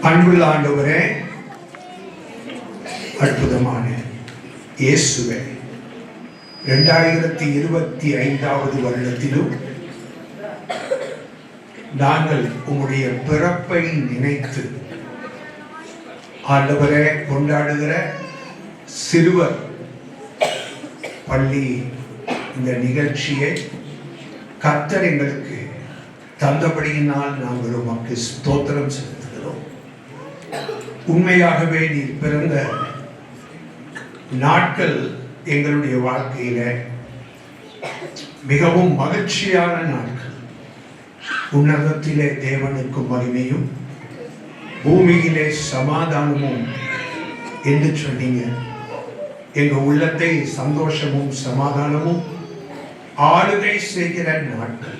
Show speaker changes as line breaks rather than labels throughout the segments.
அன்புள்ள ஆண்டவரே, அற்புதமான இயேசுவே, 2025 வருடத்திலும் நாங்கள் உம்முடைய பிறப்பை நினைத்து ஆண்டவரே கொண்டாடுகிற சிறுவர் பள்ளி இந்த நிகழ்ச்சியை கர்த்தர் எங்களுக்கு தந்தபடியினால் நாங்கள் உமக்கு ஸ்தோத்திரம் செலுத்துகிறோம். உண்மையாகவே நீர் பிறந்த நாட்கள் எங்களுடைய வாழ்க்கையில மிகவும் மகிழ்ச்சியான நாட்கள். உன்னதத்திலே தேவனுக்கு மகிமையும் பூமியிலே சமாதானமும் என்று சொன்னீங்க. எங்க உள்ளத்தை சந்தோஷமும் சமாதானமும் ஆளுகை செய்கிற நாட்கள்.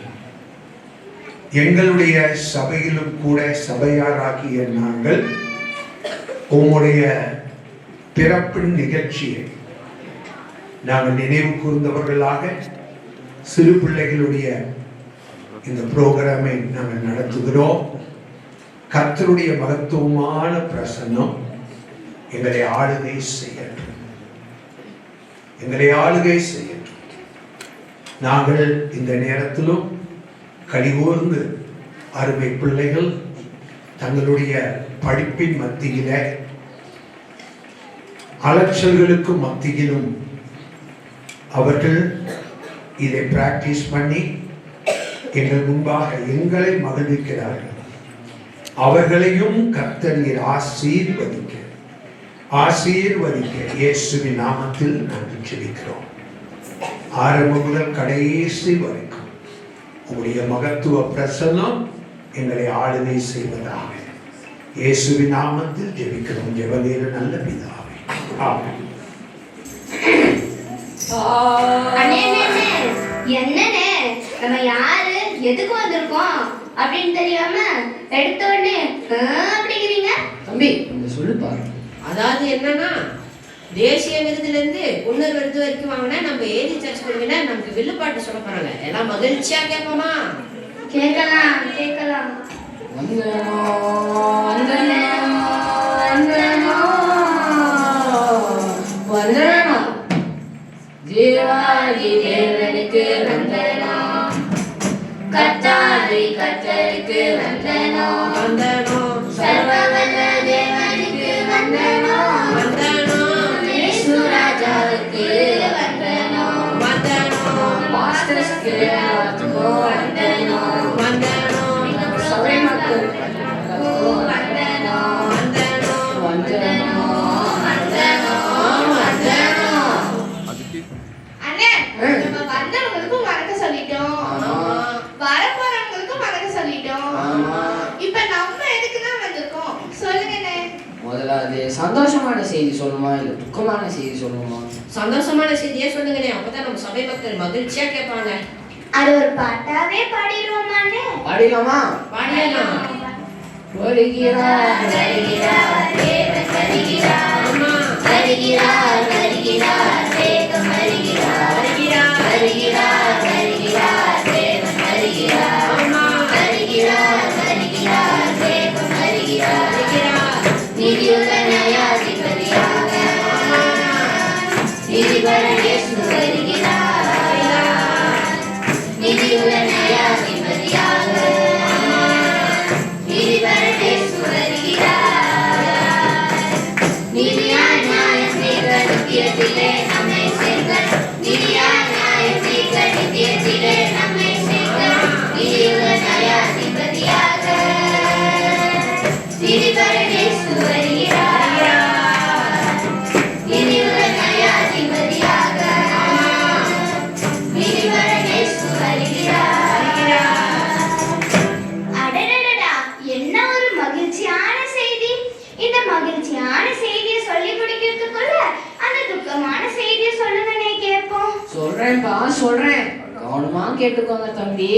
எங்களுடைய சபையிலும் கூட சபையாராகிய நாங்கள் உம்முடைய பிறப்பின் நிகழ்ச்சியை நாங்கள் நினைவு கூர்ந்தவர்களாக சிறு பிள்ளைகளுடைய இந்த புரோகிராமை நாங்கள் நடத்துகிறோம். கர்த்தருடைய மகத்துவமான பிரசன்னம் எங்களை ஆளுகை செய்யட்டும், எங்களை ஆளுகை செய்யட்டும். நாங்கள் இந்த நேரத்திலும் கலிகூர்ந்து அருமை பிள்ளைகள் தங்களுடைய படிப்பின் மத்தியில அலைச்சல்களுக்கு மத்தியிலும் அவர்கள் இதை பிராக்டிஸ் பண்ணி எங்கள் முன்பாக எங்களை மகிழ்விக்கிறார்கள். அவர்களையும் கர்த்தர் நீர் ஆசீர்வதிக்க இயேசுவின் நாமத்தில் நாங்கள் ஜெபிக்கிறோம். ஆரம்பம் முதல் கடைசி வரைக்கும் உங்களுடைய மகத்துவ பிரசன்னம் எங்களை ஆளுகை செய்வதாக இயேசுவின் நாமத்தில் ஜெபிக்கிறோம். ஜெபவேறு நல்ல பிதாவே, ஆமென்.
என்னனே நம்ம யாரு எதுக்கு வந்திருக்கோம் அப்படின்னு தெரியாம எடுத்த உடனே அப்படிங்கிறீங்க.
தம்பி கொஞ்சம் சொல்லு பாரு. அதாவது என்னன்னா, தேசிய விருதுல இருந்து உன்னர் விருது வரைக்கும் வாங்கினா நம்ம ஏஜி சர்ச் கொடுங்கன்னா நமக்கு வில்லுப்பாட்டு சொல்ல போறாங்க. எல்லாம் மகிழ்ச்சியா கேட்போமா?
கேட்கலாம்.
ஜீவாதி தேவனுக்கு வந்தனம், கர்த்தாதி கர்த்தருக்கு வந்தனம், சர்வவல்ல தேவனுக்கு வந்தனம், இயேசு ராஜாவுக்கு வந்தனம், பாஸ்டர்ஸ்க்கு வந்தனம், சபை மக்களுக்கு சந்தோஷமான செய்தி சொல்லுமா இல்ல துக்கமான செய்தி சொல்லுமா? சந்தோஷமான செய்தியே சொல்லுங்கண்ணே, அப்பதான் நம்ம சபை மக்கள் மகிழ்ச்சியா கேட்பாங்க.
அது ஒரு பாட்டாவே பாடிடுவோமானே?
பாடிடலாமா? பாடிடலாம். வருகிறார் வருகிறார் தேவன் வருகிறார், வருகிறார் வருகிறார் தேவன் வருகிறார், வருகிறார் வருகிறார் தேவன் வருகிறார், வருகிறார் வருகிறார் தேவன் வருகிறார், நீதியுள்ள நியாயாதிபதியாக நீதிபரன் இயேசு வருகிறார், நீதியுள்ள நியாயாதிபதியாக நீதிபரன் இயேசு வருகிறார், நீதியாய் நியாயம் தீர்க்க நித்தியத்திலே நம்மை சேர்க்க, நீதியாய் நியாயம் தீர்க்க நித்தியத்திலே நம்மை சேர்க்க, நீதியுள்ள நியாயாதிபதியாக நீதிபரன் இயேசு வருகிறார், நீதியுள்ள நியாயாதிபதியாக நீதிபரன் இயேசு வருகிறார்.
அடடடடா, என்ன ஒரு மகிழ்ச்சியான செய்தி! இந்த மகிழ்ச்சியான செய்தியை சொல்லி முடிக்கிறதுக்குள்ள அந்த துக்கமான செய்தியை சொல்லுங்கன்னே கேட்போம்.
சொல்றேன்பா சொல்றேன், கவனமா கேட்டுக்கோங்க தம்பி.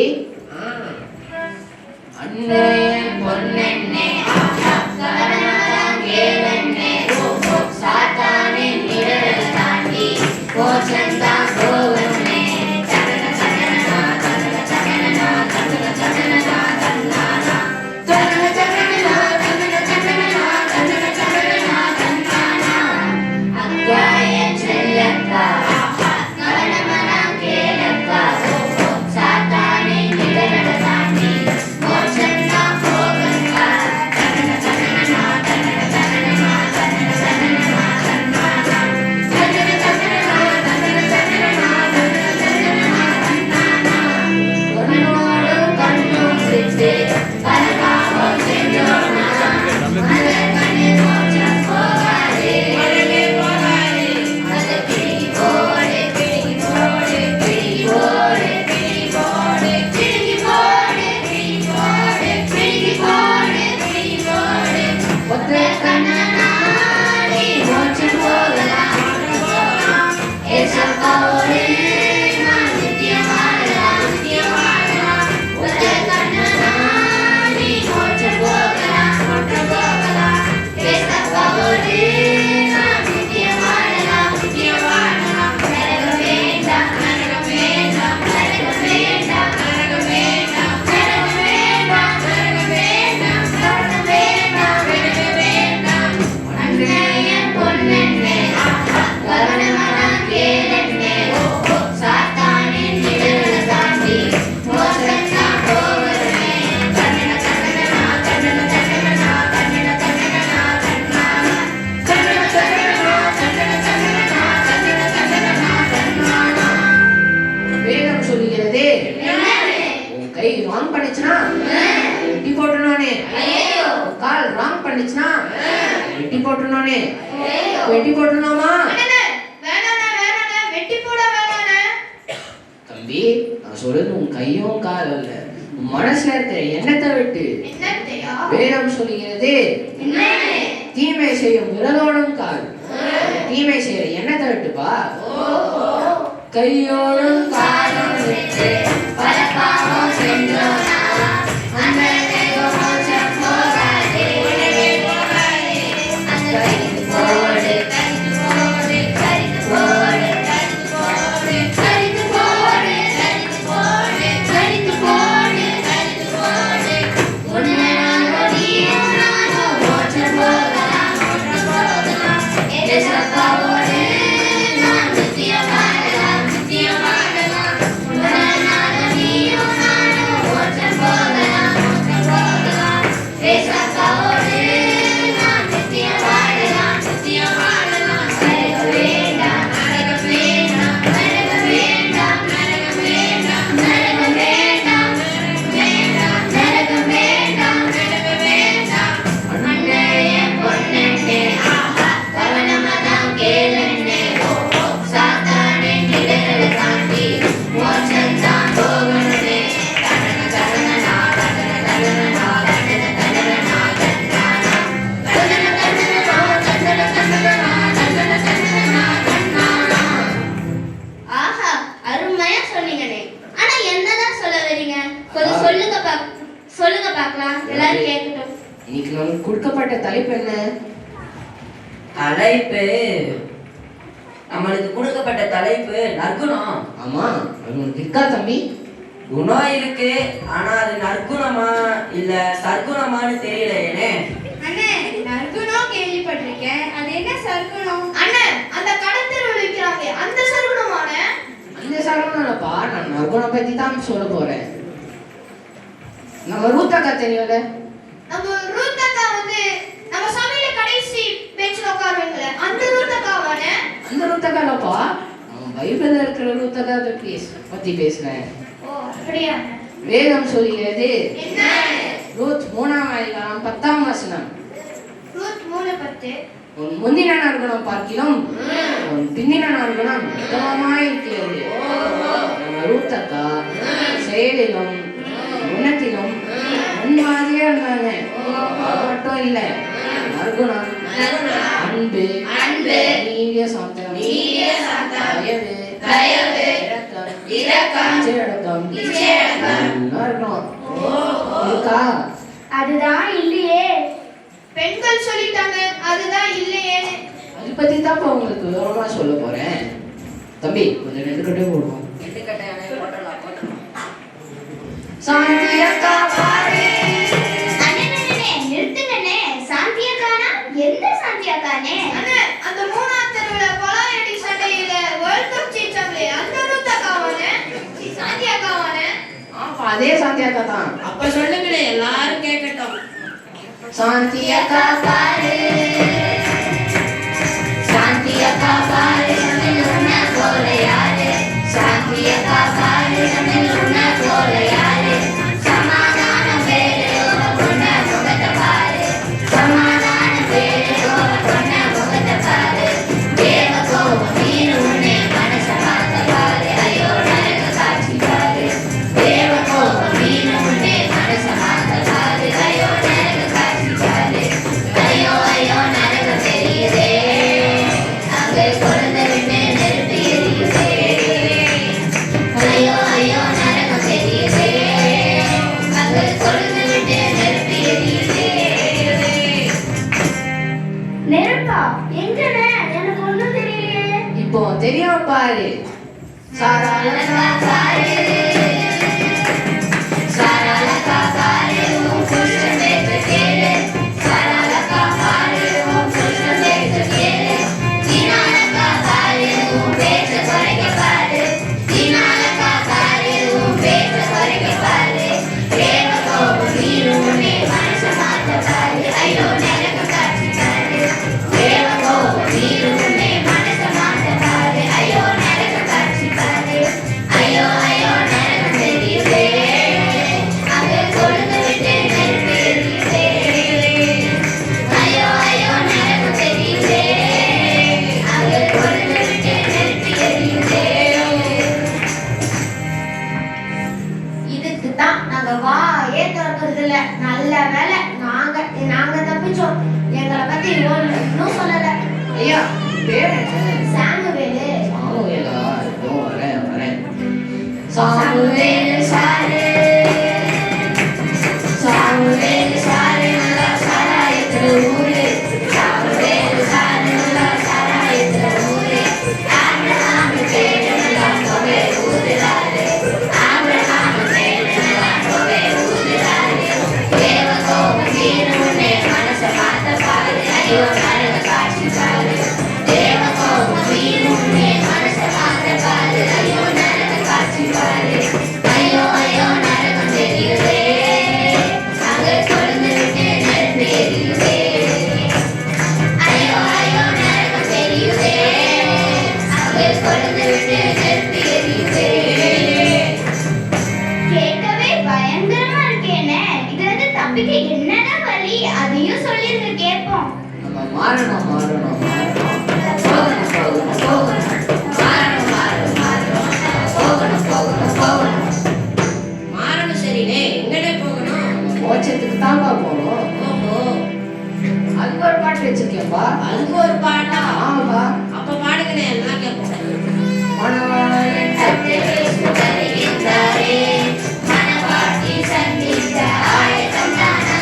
அண்ணே பொன்னே சாத்தானின் நிழல் தாண்டி போச்சந்தா கோவனே தகன தகனனா தகன தகனனா தகன தகனனா தன்னானா தகன தகனனா தகன தகனனா
ஏசப்பாவோடு நான் நித்தியம் வாழலாம், நித்தியம் வாழலாம். உங்க கண்ணனாடி மோட்சம் போகலாம், மோட்சம் போகலாம். ஏசப்பாவோடு நான் நித்தியம் வாழலாம், நித்தியம் வாழலாம். நரகம் வேண்டாம், நரகம் வேண்டாம், நரகம் வேண்டாம், நரகம் வேண்டாம், நரகம் வேண்டாம், நரகம் வேண்டாம், நரகம் வேண்டாம், வேண்டவே வேண்டாம். அன்னைய பொன்னெண்ணே, கவனமாதான் கேளெண்ணே. சாத்தானின் நிழலை தாண்டி மோசந்தான் போகிறனே. கண்ணன கண்ணனா, கண்ணன கண்ணனா, கண்ணன கண்ணனா, கண்ணா. கண்ணன கண்ணனா, கண்ணன கண்ணனா, கண்ணன கண்ணனா, கண்ணா.
வேதம் சொல்லுகிறது, உன் கை ராங் பண்ணுச்சுன்னா வெட்டி போட்டுனானே, உன் கால் ராங் பண்ணுச்சுன்னா வெட்டி போட்டுனானே. வெட்டி போட்டுனாமா?
வெட்டி போட வேணானே.
தம்பி, நான் சொல்றது உன் கையும் கால் அல்ல, உன் மனசுல இருக்கிற எண்ணத்தை விட்டு.
என்னத்தையா?
வேதம் சொல்லுகிறது,
என்னன்னு?
தீமை செய்யும் விரலோடும் கால், தீமை செய்யற எண்ணத்தை விட்டுப்பா. கையோடும் காலும் விட்டு
பல பாவம் செஞ்சோனா அந்த தெய்வம் மோட்சம் போகாதே, போகாதே. அந்த கரித்து போடு, கரித்து போடு, கரித்து போடு, கரித்து போடு, கரித்து போடு, கரித்து போடு, கரித்து போடு, கரித்து போடு. உன்னை நீயும் நானும் மோட்சம் போகலாம், மோட்சம் போகலாம். ஏசப்பாவோடு நான் நித்தியம் வாழலாம், நித்தியம் வாழலாம். உன்னை நீயும் நானும் மோட்சம் போகலாம், மோட்சம் போகலாம். ஏசப்பாவோடு நான் நித்தியம் வாழலாம், நித்தியம் வாழலாம். நரகம் வேண்டாம், நரகம் வேண்டாம், நரகம் வேண்டாம், நரகம் வேண்டாம், நரகம் வேண்டாம், நரகம் வேண்டாம், நரகம் வேண்டாம். அன்னைய பொன்னெண்ணே, கவனமாதான் கேளெண்ணே. சாத்தானின் நிழலை தாண்டி மோட்சந்தான் போகணுமே. கண்ணன கண்ணனா, கண்ணன கண்ணனா, கண்ணன கண்ணனா, கண்ணானா. கண்ணன கண்ணனா, கண்ணன கண்ணனா, கண்ணன கண்ணனா, கண்ணானா. ஆஹா, அருமையா சொன்னீங்கண்ணே. ஆனா என்னதான் சொல்ல வரீங்க? கொஞ்சம் சொல்லுங்க சொல்லுங்க பார்க்கலாம், எல்லாரும் கேட்கட்டும்.
இன்னைக்கு நமக்கு கொடுக்கப்பட்ட தலைப்பு என்ன?
தலைப்பு, நம்மளுக்கு கொடுக்கப்பட்ட தலைப்பு நற்குணம்.
ஆமா, அது உனக்கு இருக்கா தம்பி?
குணம் இருக்கு, ஆனா அது நற்குணமா இல்ல சற்குணமான்னு தெரியலையே.
அண்ணே, நற்குணம் கேள்விப்பட்டிருக்கேன். அது என்ன சற்குணம்? அண்ணே, அந்த கடத்தல் விக்கிறாங்க, அந்த சற்குணமான?
அந்த சரவணப்பா, நான் நற்குணம் பத்தி தான் சொல்ல போறேன். நம்ம ரூத்தாக்கா தெரியும்ல?
நம்ம ரூத்தக்கா வந்து நம்ம சமையல கடைசி பெஞ்சில உட்காருவாங்கல, அந்த ரூத்தக்காவான?
அந்த ரூத்தாக்காலப்பா, நம்ம பைபிள்ல இருக்கிற ரூத்தாக்கா பத்தி பேசுறேன்.
ஓ, அப்படியா?
வேதம் சொல்லுகிறது,
என்ன?
ரூத் 3ஆம் அதிகாரம் 10ஆம் வசனம்.
ரூத் 3:10.
உன் முந்தின நற்குணம் பார்க்கிலும் உன் பிந்தின நற்குணம் உத்தமமாய் இருக்கிறது. நம்ம ரூத்தக்கா செயலிலும் குணத்திலும் முன்மாதிரியா இருந்தாங்க. அது மட்டும் இல்ல, நற்குணம், அன்பு, நீடிய சாந்தம், தயவு, இரக்கம், இச்சையடக்கம் எல்லாம் இருக்கணும். இருக்கா?
அதுதான் இல்லையே. பெண்கள் சொல்லிட்டாங்க, அதுதான் இல்லையே.
அதை பத்தி தான் இப்ப உங்களுக்கு விவரமா சொல்ல போறேன். தம்பி, கொஞ்சம் நெருக்கட்டே போடுவோம். சாந்தியக்கா பாரு.
அண்ணே, நிறுத்துங்கண்ணே. சாந்தியக்கானா? எந்த சாந்தியக்கானே? அண்ணே, அந்த 3ஆம் தெருவுல பலாயடி சண்டையில வேர்ல்ட் கப் ஜெயிச்சாங்களே, அந்த ரூத்தக்காவானே? சாந்தியக்காவானே?
ஆமா, அதே சாந்தியக்கா தான்.
அப்ப சொல்லுங்களே, எல்லாரும் கேட்கட்டும்.
சாந்தியக்கா பாரு,
சாந்தியக்கா பாரு, தமிழ் உன்ன போல யாரு? சாந்தியக்கா பாரு, தமிழ் உன்ன போல யாரு? சமாதான பேரு உன்ன முகத்தை பாரு, சமாதான பேரு உன்ன முகத்தை பாரு. தேவ கோபம் மீன் உன்னை மனசை பார்த்த பாரு, ஐயோ நரக காட்சி பாரு. தேவ கோபம் மீன் உன்னை மனசை பார்த்த பாரு, ஐயோ நரக காட்சி பாரு. ஐயோ ஐயோ நரகம் தெரியுதே, அங்கே குழந்தை
இப்போ தெரியும் பாரு.
சாராலக்கா பாரு, சாராலக்கா பாரு, உன் புருஷன் பேச்ச கேளு. சாராலக்கா பாரு, உன் புருஷன் பேச்ச கேளு. தீனாலக்கா பாரு, உன் பேச்ச குறைக்க பாரு. தீனாலக்கா பாரு, உன் பேச்ச குறைக்க பாரு. தேவ கோபம் மீறும் உன்னை மனச மாத்த பாரு. ஐயோ நரக காட்சி பாரு. தேவ கோபம் மீறும் உன்னை மனச மாத்த பாரு. ஐயோ நரக காட்சி பாரு. ஐயோ ஐயோ நரகம் தெரியுதே, அங்க கொழுந்து விட்டு நெருப்பு எரியுதே. ஐயோ ஐயோ நரகம் தெரியுதே, அங்க கொழுந்து விட்டு நெருப்பு எரியுதே.
இதுக்கு தான் நாங்க வாயே திறக்கிறது இல்ல. நல்ல வேலை நாங்க தப்பிச்சோம். எங்களை பத்தி இன்னும் சொல்லல.
ஐயா பேர் என்ன?
சாமுவேலு.
சாமுவேலா? இதோ வரேன்.
சாமுவேலு சாரு, சாமுவேலு சாரு, நல்லா சாராயத்துல ஊரு. சாமுவேலு சாரு, நல்லா சாராயத்துல ஊரு. ஆபிரகாம் பேரு நல்லா தொகை ஊதுறாரு. ஆபிரகாம் பேரு நல்லா தொகை ஊதுறாரு. தேவ கோபம் மீறும் உன்னை மனச மாத்த பாரு. ஐயோ நரக காட்சி பாரு. தேவ கோபம் மீறும் உன்னை மனச மாத்த பாரு. ஐயோ நரக காட்சி பாரு. ஐயோ ஐயோ நரகம் தெரியுதே, அங்க கொழுந்து விட்டு நெருப்பு எரியுதே. ஐயோ ஐயோ நரகம் தெரியுதே, அங்க கொழுந்து விட்டு நெருப்பு எரியுதே.
கேட்கவே பயங்கரமா இருக்கேனே. இதுல இருந்து தப்பிக்க என்னதான் வழி, அதையும் சொல்லிருங்க கேட்போம்.
நம்ம மாறணும்.
போகணும் மாறணும் மாறணும் போகணும்.
மாறணும் சரினே. எங்கடே போகணும்?
மோட்சத்துக்கு தான்ப்பா போகணும்.
ஓஹோ,
அதுக்கு ஒரு பாட்டு வச்சிருக்கேன்ப்பா.
அதுக்கு ஒரு பாட்டா?
ஆமாப்பா.
அப்ப பாடுங்கண்ணே, எல்லாம் கேட்போம்.
மணவாளன்
கர்த்தரேசு வருகின்றாரே, மணவாட்டி சந்திக்க ஆயத்தம் தானா.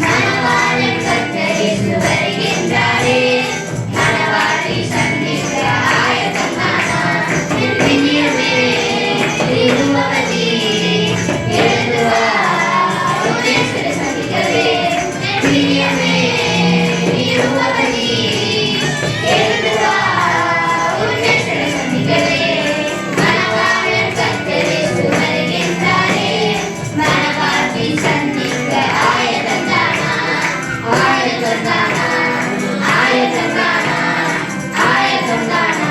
மணவாளன் கர்த்தரேசு வருகின்றாரே, மணவாட்டி சந்திக்க ஆயத்தம் தானா. பிரியமே திருமதி எழுந்து வா, உன்னேசரை சந்திக்கவே. பிரியமே திருமதி எழுந்து வா, உன்னேசரை சந்திக்கவே. மணவாளன் கர்த்தரேசு வருகின்றாரே, மணவாட்டி சந்திக்க ஆயத்தம் தானா. ஆயத்தம் தானா, ஆயத்தம் தானா, ஆயத்தம் தானா.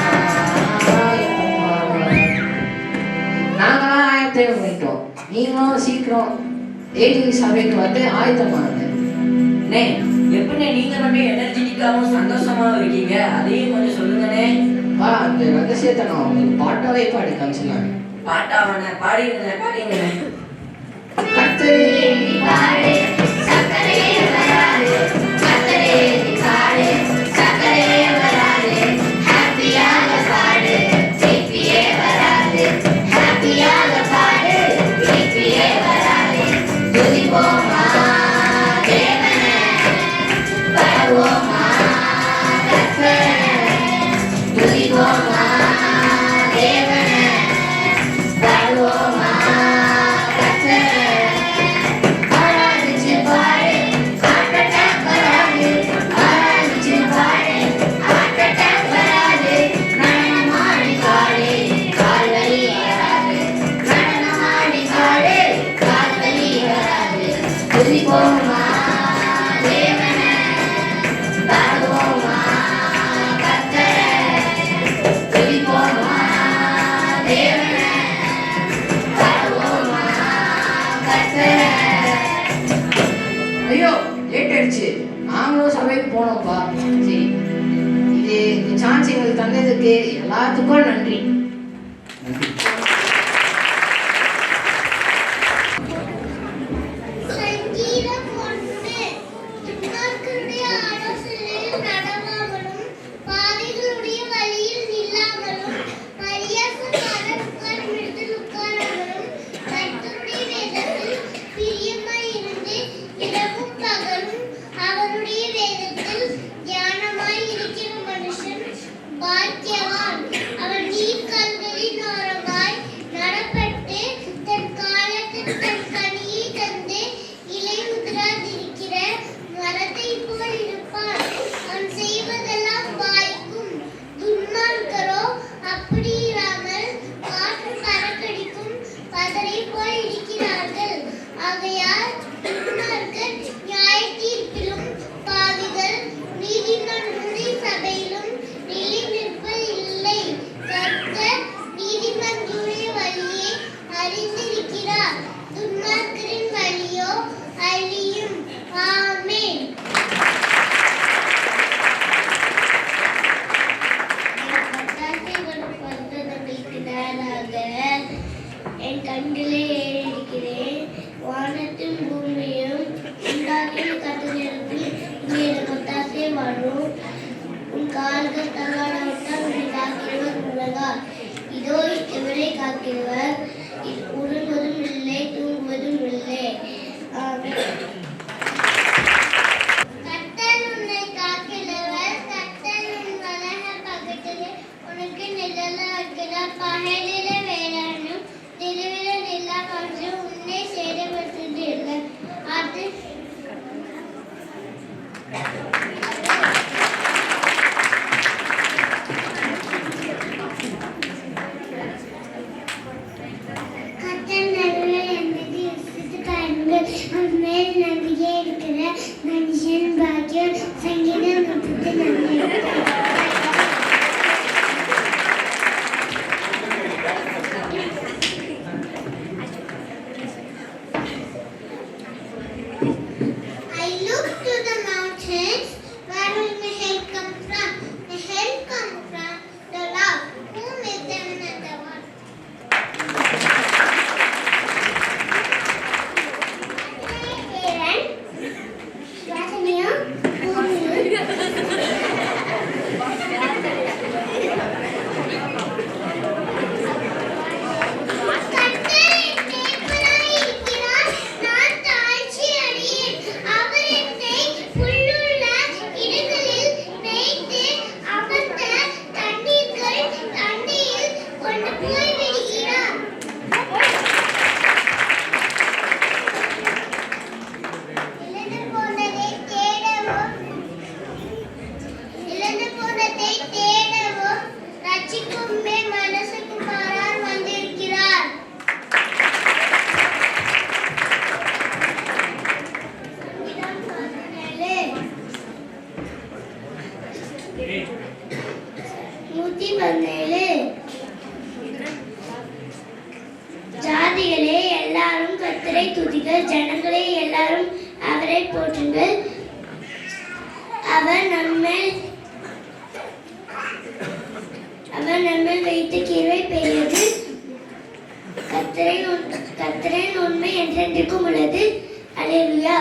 நாங்களாம் ஆயத்தம் பண்ணிட்டோம். நீங்களும் சீக்கிரம் ஏடி சபைக்கு வந்து ஆயத்தமாங்க.
அண்ணே, எப்படிண்ணே நீங்க மட்டும் எனர்ஜெட்டிக்காவும் சந்தோஷமாவும் இருக்கீங்க? அதையும் கொஞ்சம் சொல்லுங்கண்ணே.
வா, அந்த ரகசியத்தை நான் உங்களுக்கு பாட்டாவே பாடி காமிச்சிடலாம்.
பாட்டாவண்ணே, பாடிங்கண்ணே.
கர்த்தரே
பாடு சக்கரையே வராது, கர்த்தரே பாடு சக்கரையே வராது. ஹாப்பியாக பாடு திருப்பியே வராது. ஹாப்பியாக பாடு திருப்பியே வராது. துதிப்போமா தேவனே, பாடுவோமா கர்த்தரே. துதிப்போமா தேவனே, பாடுவோமா கர்த்தரே. ஆராதிச்சு பாடு, heart attack வராது. ஆராதிச்சு பாடு, heart attack வராது. நடனமாடி பாடு, கால் வலி வராது. நடனமாடி பாடு, கால் வலி வராது. துதிப்போமா தேவனே, பாடுவோமா கர்த்தரே. துதிப்போமா தேவனே, பாடுவோமா கர்த்தரே.
ஐயோ லேட் ஆயிடுச்சு. நாங்களும் சபைக்கு போனோம்ப்பா. சரி, இந்த சான்ஸ் எங்களுக்கு தந்ததுக்கு எல்லாத்துக்கும் நன்றி.
சங்கீதம் 1. துன்மார்க்கருடைய ஆலோசனையில் நடவாமலும், பாவிகளுடைய வழியில் நில்லாமலும், பரியாசக்காரர் உட்காரும் இடத்தில் உட்காராமலும், கர்த்தருடைய வேதத்தில் பிரியமாயிருந்து இரவும் பகலும் அவருடைய வேதத்தில் தியானமாய் இருக்கிற மனுஷன் பாக்கியவான். ஆகையால் துன்மார்க்கர் நியாயத்தீர்ப்பிலும் பாவிகள் நீதிமன்ற சபையிலும் நிலை நிற்பதில்லை. கர்த்தர் நீதிமன்றருடைய வழியை அறிந்திருக்கிறார், துன்மார்க்கரின் வழியோ அழியும். ஆமென். என் கண்களே ஏறியிருக்கிறேன், வானத்தின் பூமியும் உண்டாக்கிய கர்த்தரிடத்தில் நீ எனக்கு ஒத்தாசை வரும். உன் கால்கள் தள்ளாடாவிட்டால் உன்னை காக்கிறவர் உலகா. இதோ இவரை காக்கிறவர் உறங்குவதும் இல்லை, தூங்குவதும் இல்லை. கர்த்தர் உன்னை காக்கிறவர், கர்த்தர் உன் வலக பக்கத்திலே உனக்கு நிழலா இருக்கிறார். பகலிலே வேளாண்ணும் தெருவில நிலா காற்று உன்னை சேதப்படுத்துவது இல்லை. அது கர்த்தர் நல்லவர் என்பதை யோசித்து பாருங்கள். அவர் மேல் நம்பிக்கை இருக்கிற மனுஷன் பாக்கியம். சங்கீதம் 34. I look to the mountains, where will my help come from? My help comes from the Lord, who made them and the world. ஜாதிகளே எல்லாரும் கர்த்தரை துதிங்கள், ஜனங்களே எல்லாரும் அவரை போற்றுங்கள். அவர் நம்மேல் வைத்த கிருபை பெரியது. கர்த்தரின் உண்மை என்றென்றைக்கும் உள்ளது. அல்லேலூயா.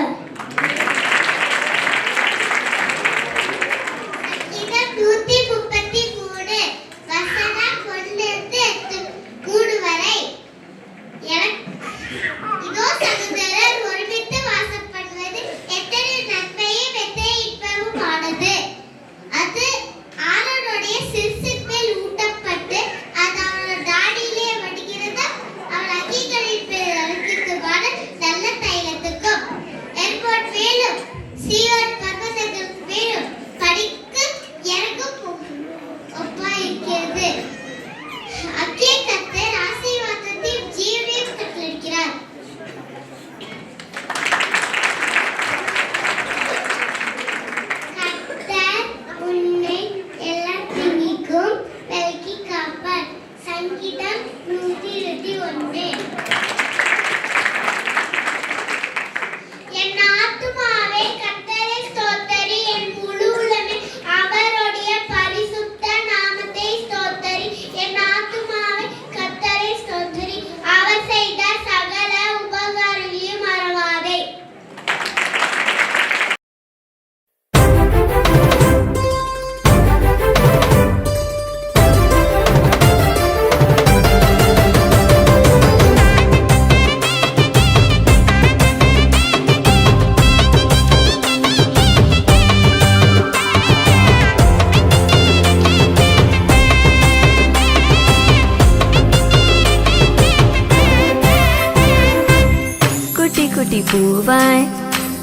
பூவாய்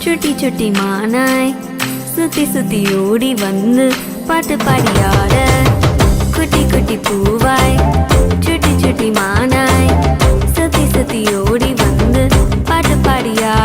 சுட்டி சுட்டி மானாய் சுத்தி சுத்தி ஓடி வந்து பாட்டு பாடியாட. குட்டி குட்டி பூவாய் சுட்டி சுட்டி மானாய் சுத்தி சுத்தி ஓடி வந்து பாட்டு பாடியாட.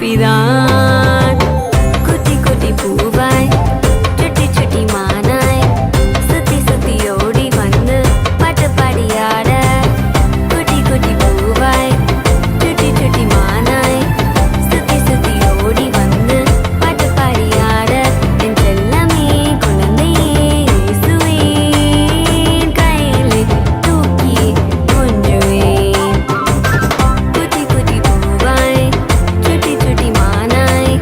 சிப்பிதான். குட்டி குட்டி பூவாய் சுட்டி சுட்டி மானாய் சுத்தி சுத்தி ஓடி வந்து பாட்டு பாடியாட. குட்டி குட்டி பூவாய் சுட்டி சுட்டி மானாய் சுத்தி சுத்தி ஓடி வந்து பாட்டு பாடியாட. என் செல்லமே குழந்தையே இயேசுவின் கையிலே தூக்கி கொஞ்சுவேன். குட்டி குட்டி பூவாய் சுட்டி சுட்டி மானாய்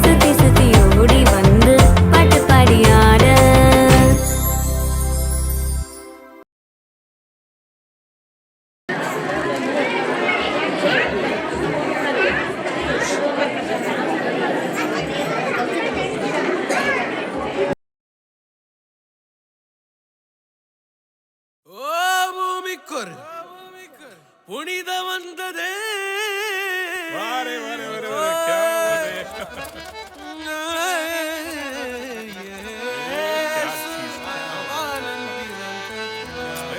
சுத்தி சுத்தி ஓடி வந்து பாட்டு பாடியாட.
ஓ பூமிக்கொரு புனித வந்ததே.
வாரே வாரே வாரே வாரே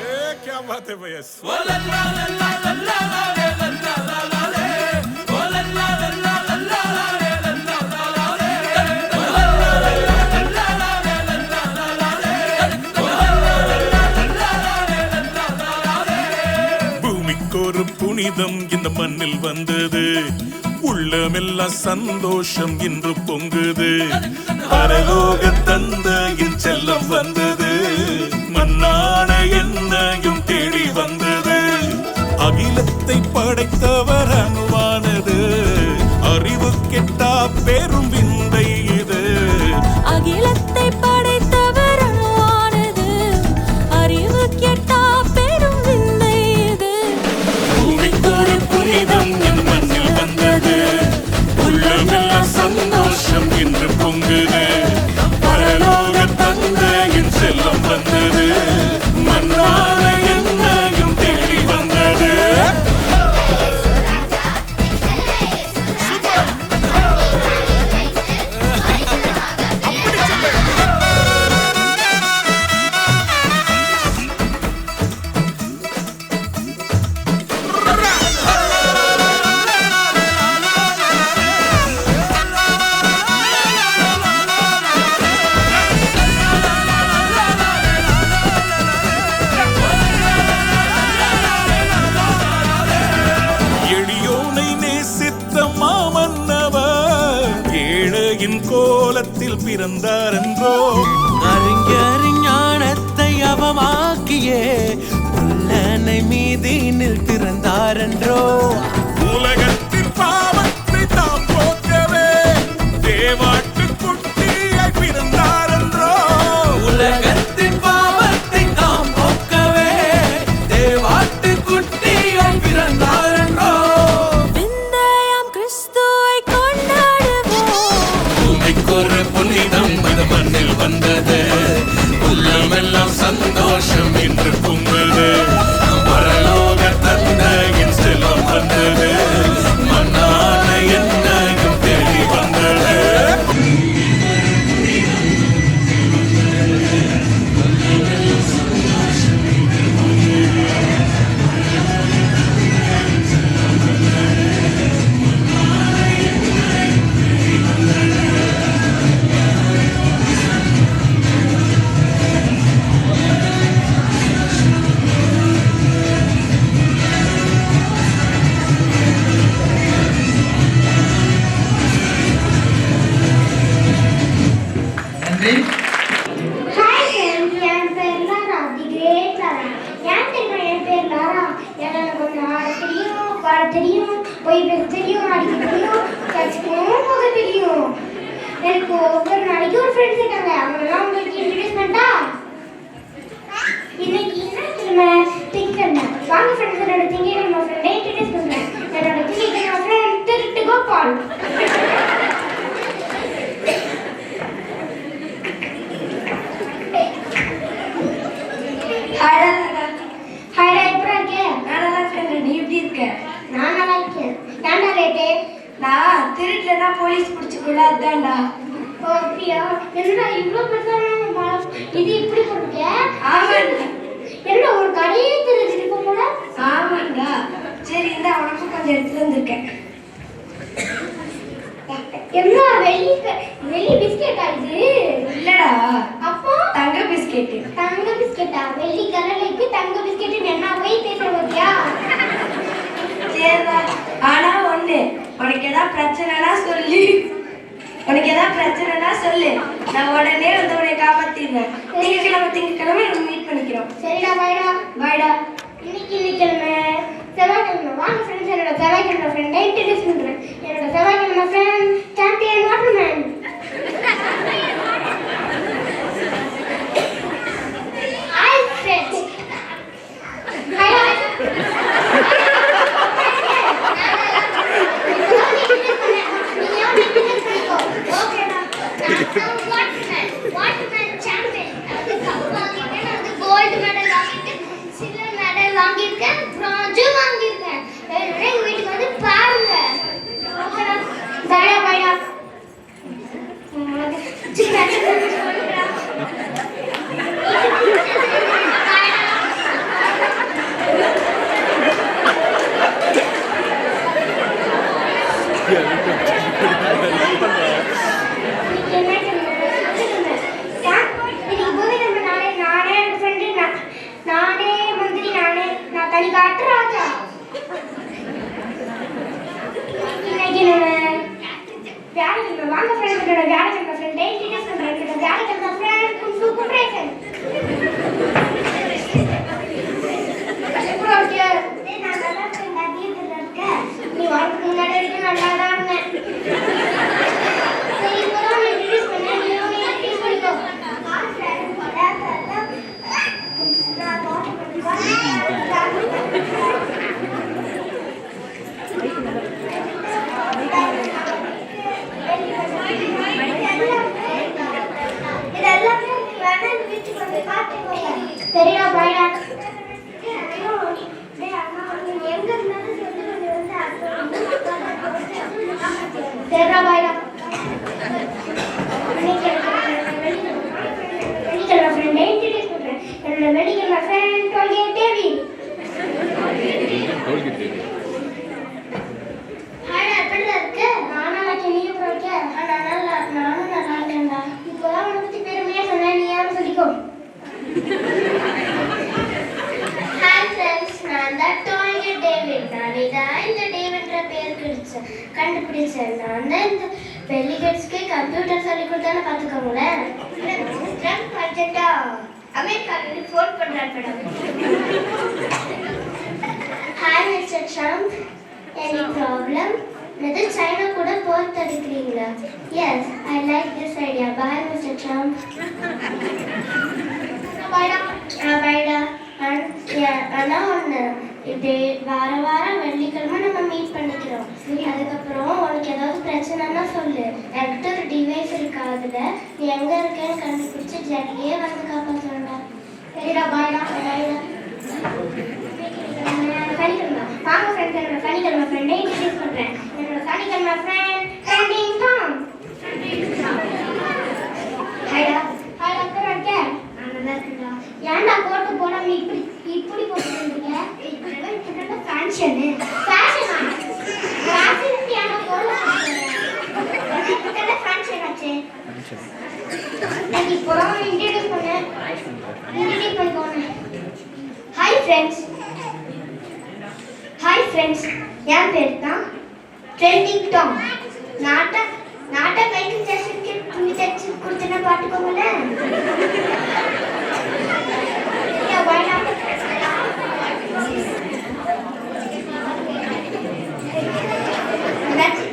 क्या क्या बात है भैया. பூமிக்கொரு புனிதம் இந்த மண்ணில் வந்தது. உள்ளமெல்லாம் சந்தோஷம் இன்று பொங்குது. பரலோக தந்தையின் செல்லம் வந்தது. மண்ணான என்னையும் தேடி வந்தது. அகிலத்தை படைத்தவர் அணுவானது. அறிவு கெட்டா பெரும் விந்தை இது.
அகிலத்தை படைத்தவர் அணுவானது. அறிவு கெட்டா பெரும் விந்தை இது.
பூமிக்கொரு புனிதம் இந்த மண்ணில் வந்தது. உள்ளமெல்லாம் சந்தோஷம் இன்று பொங்குது. பரலோக தந்தையின் செல்லம் வந்தது. மண்ணான என்னையும் தேடி வந்தது. எளியோனை நேசித்த மாமன்னவர் ஏழையின் கோலத்தில் பிறந்தார் என்றோ.
அறிஞானத்தை அவமாக்கியே புல்லனை மீதினில் பிறந்தாரென்றோ.
உலகத்தின் பாவத்தை தாம் போக்கவே தேவாட்டு குட்டியாய் பிறந்தார் என்றோ.
உலகத்தின் பாவத்தை தாம் போக்கவே தேவாட்டு குட்டியாய் பிறந்தாரென்றோ.
விந்தையாம் கிறிஸ்துவை கொண்டாடுவோம்.
பூமிக்கொரு புனிதம் இந்த மண்ணில் வந்தது. உள்ளமெல்லாம் சந்தோஷம் இன்று பொங்குது. பரலோக தந்தையின் செல்லம் வந்தது. மண்ணான என்னையும் தேடி வந்தது.
Hi friends, என் பேர் லாரா, தி கிரேட் லாரா. ஏன் தெரியுமா என் பேர் லாரா? எனக்கு கொஞ்சம் ஆட தெரியும், பாட தெரியும், போய் பேச தெரியும், அடிக்க தெரியும், சர்ச்சுக்கும் போக தெரியும். எனக்கு ஒவ்வொரு நாளைக்கு ஒரு ஃப்ரெண்ட்ஸ் இருக்காங்க. அவங்களெல்லாம் உங்களுக்கு இன்ட்ரடியூஸ் பண்ணிட்டா? இன்னைக்கு என்ன கிழமை? திங்கட்கிழமை. வாங்க ஃப்ரெண்ட்ஸ், என்னோட திங்கட்கிழமை ஃப்ரெண்டை இன்ட்ரடியூஸ் பண்ணுறேன். என்னோட திங்கட்கிழமை ஃப்ரெண்ட் திருட்டு கோபால். ஹாய்டா, எப்படி இருக்க? நான் நல்லா இருக்கேன். நீ எப்படி இருக்க? நான் நல்லா இருக்கேன். ஏன்டா லேட்டு? நான் திருட்டுலனா போலீஸ் பிடிச்சிக்கல, அதான்டா. ஓ அப்படியா? என்னடா இவ்வளோ பெருசான இது இப்படி போட்டுக்க? ஆமாண்டா. என்னடா ஒரு கடையே திருடிட்டு போல? ஆமாண்டா. சரி, இந்த உனக்கு கொஞ்சம் எடுத்துட்டு வந்திருக்கேன். என்ன வெள்ளி பிஸ்கெட்டா இது?
இல்லடா,
அப்போ
தங்க பிஸ்கெட்.
தங்க பிஸ்கெட்டா? வெள்ளி கலருக்கு தங்க பிஸ்கெட் என்ன போய் பேச போறியா?
சரிடா, ஆனா ஒண்ணு, உனக்கு ஏதாவது பிரச்சனைனா சொல்லு. நான் உடனே வந்து உன்னை காப்பாத்திடுறேன். திங்கக்கிழமை நம்ம மீட் பண்ணிக்கிறோம்.
சரிடா, பாய்டா. இன்னைக்கு கிழமை செவ்வாய்க்கிழமை. வாங்க ஃப்ரெண்ட்ஸ், என்னோட செவ்வாய்க்கிழமை ஃப்ரெண்டை இன்ட்ரடியூஸ் பண்றேன். என்னோட செவ்வாய்க்கிழமை friend champion waterman. Hi friends. Hi. Waterman champion. அது கப் வாங்கிட்டேன், அது கோல்டு மெடல் வாங்கிட்டேன், சில்வர் மெடல் வாங்கியிருக்கேன், பிரான்ஸும் வாங்கியிருக்கேன். எங்க வீட்டுக்கு வந்து பாருங்க. பாய்டா. வாங்க ஃப்ரெண்ட்ஸ், என்னோட வியாழக்கிழமை ஃப்ரெண்டை இன்ட்ரடியூஸ் பண்றேன். என்னோட வியாழக்கிழமை ஃப்ரெண்ட் குங்ஃபு குப்ரேசன். நான் நல்லா இருக்கேன், அதிகத்துல இருக்கேன். நீ வரதுக்கு முன்னாடி வரைக்கும் நல்லா தான் இருந்தேன். சரி, இப்போதான் இன்ட்ரடியூஸ் பண்ணேன், நீ இன்ட்ரடியூஸ் பண்ணிக்கோ. சரியா, பாய்டா. எங்க இருந்தாலும் சரிடா, பாய்டா. வெள்ளிக்கிழமை ஃப்ரெண்டை இன்ட்ரடியூஸ் பண்றேன். என்னோட வெள்ளிக்கிழமை ஃப்ரெண்ட் டோல்கேட் டேவி. ஹாய்டா, எப்படிடா இருக்கு? நானும் நல்லா இருக்கேன், நீ எப்படி இருக்க? நானும் நல்லா இருக்கேன்டா. இப்போதான் உன்னை பத்தி பெருமையா சொன்னேன், நீ யாரும் சொல்லிக்கோ. ஹாய் ஃப்ரெண்ட்ஸ், நான் தான் டோல்கேட் டேவிட். நானே தான் இந்த டேவிட்ன்ற பேர் கண்டுபிடிச்சேன். நான் தான் இந்த பெல்லிகட்ஸ்க்கு கம்ப்யூட்டர் சொல்லி கொடுத்தான்னு பார்த்துக்கோங்களேன். ட்ரம்ப் அர்ஜென்ட்டா அமெரிக்காவிலிருந்து ஃபோன் பண்ணுறாரு madam. Hi mister Trump, any problem? இது சைனா கூட போர் தடுக்கிறீங்களா? Yes, I like this idea. Bye mister Trump. பாய்டா. ஆனால் ஒன்று, இது வாரம் வெள்ளிக்கிழமை நம்ம மீட் பண்ணிக்கிறோம். அதுக்கப்புறம் உனக்கு ஏதாவது பிரச்சனைன்னா சொல்லு. என்கிட்ட ஒரு டிவைஸ் இருக்கா, அதில் நீ எங்கே இருக்கேன்னு கண்டுபிடிச்சி ஜல்லியே வந்து காப்பாற்றா. சரிடா, பாய்டா. சனிக்கிழமை வாங்க ஃப்ரெண்ட்ஸ், என்னோட சனிக்கிழமை ஃப்ரெண்டை இன்ட்ரடியூஸ் பண்ணுறேன். என்னோட சனிக்கிழமை ஃப்ரெண்ட் ட்ரெண்டிங் டாம். ஹாய்டா. அப்புறம் இருக்கேன். நல்லா இருக்குங்களா? ஏன்டா கோட்டு போடாம இப்படி போட்டுருக்கீங்க? ஃபேஷனா? ஏன்டா போடல? ஃபேஷன் ஆச்சு. இப்போதான் இன்ட்ரடியூஸ் பண்ணிக்கோங்க. ஹாய் ஃப்ரெண்ட்ஸ், என் பேர் தான் ட்ரெண்டிங் டாம். நாட்டை கைக்கு ஜாஸ்திக்கு துணி தைச்சு கொடுத்தேன்னா பார்த்துக்கோங்களேன்.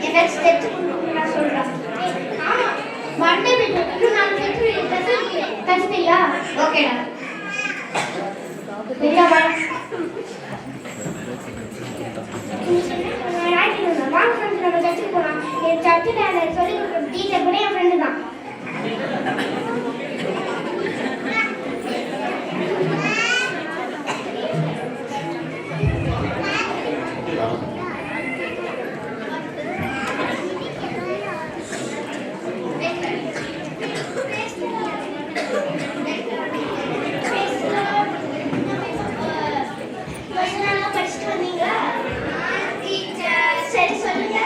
ஏதாச்சும் தைச்சு கொடுக்கணும் நான் சொல்றேன். மண்டே போயிட்டு இன்னும் 4 தைச்சு தெரியா? ஓகேடா. வாங்க ஃப்ரெண்ட்ஸ், நம்ம சர்ச்சுக்கு போகலாம். என் சர்ச்சில் சொல்லி கொடுக்குற டீச்சர் கூட என் ஃப்ரெண்டு தான். படிச்சுட்டு வந்தீங்களா? சரி, சொல்லுங்க.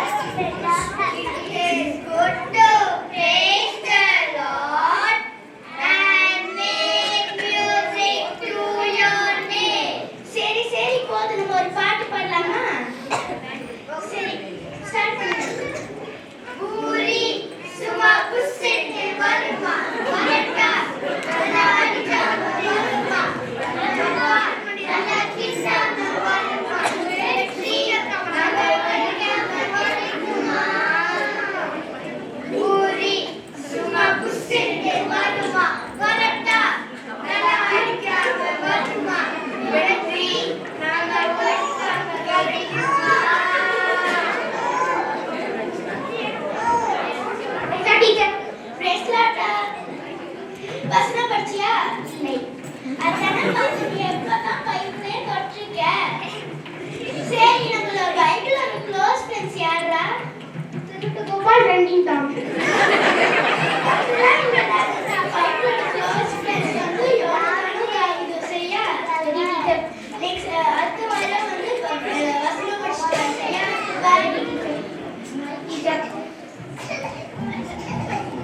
ட்ரெண்டிங் தான்.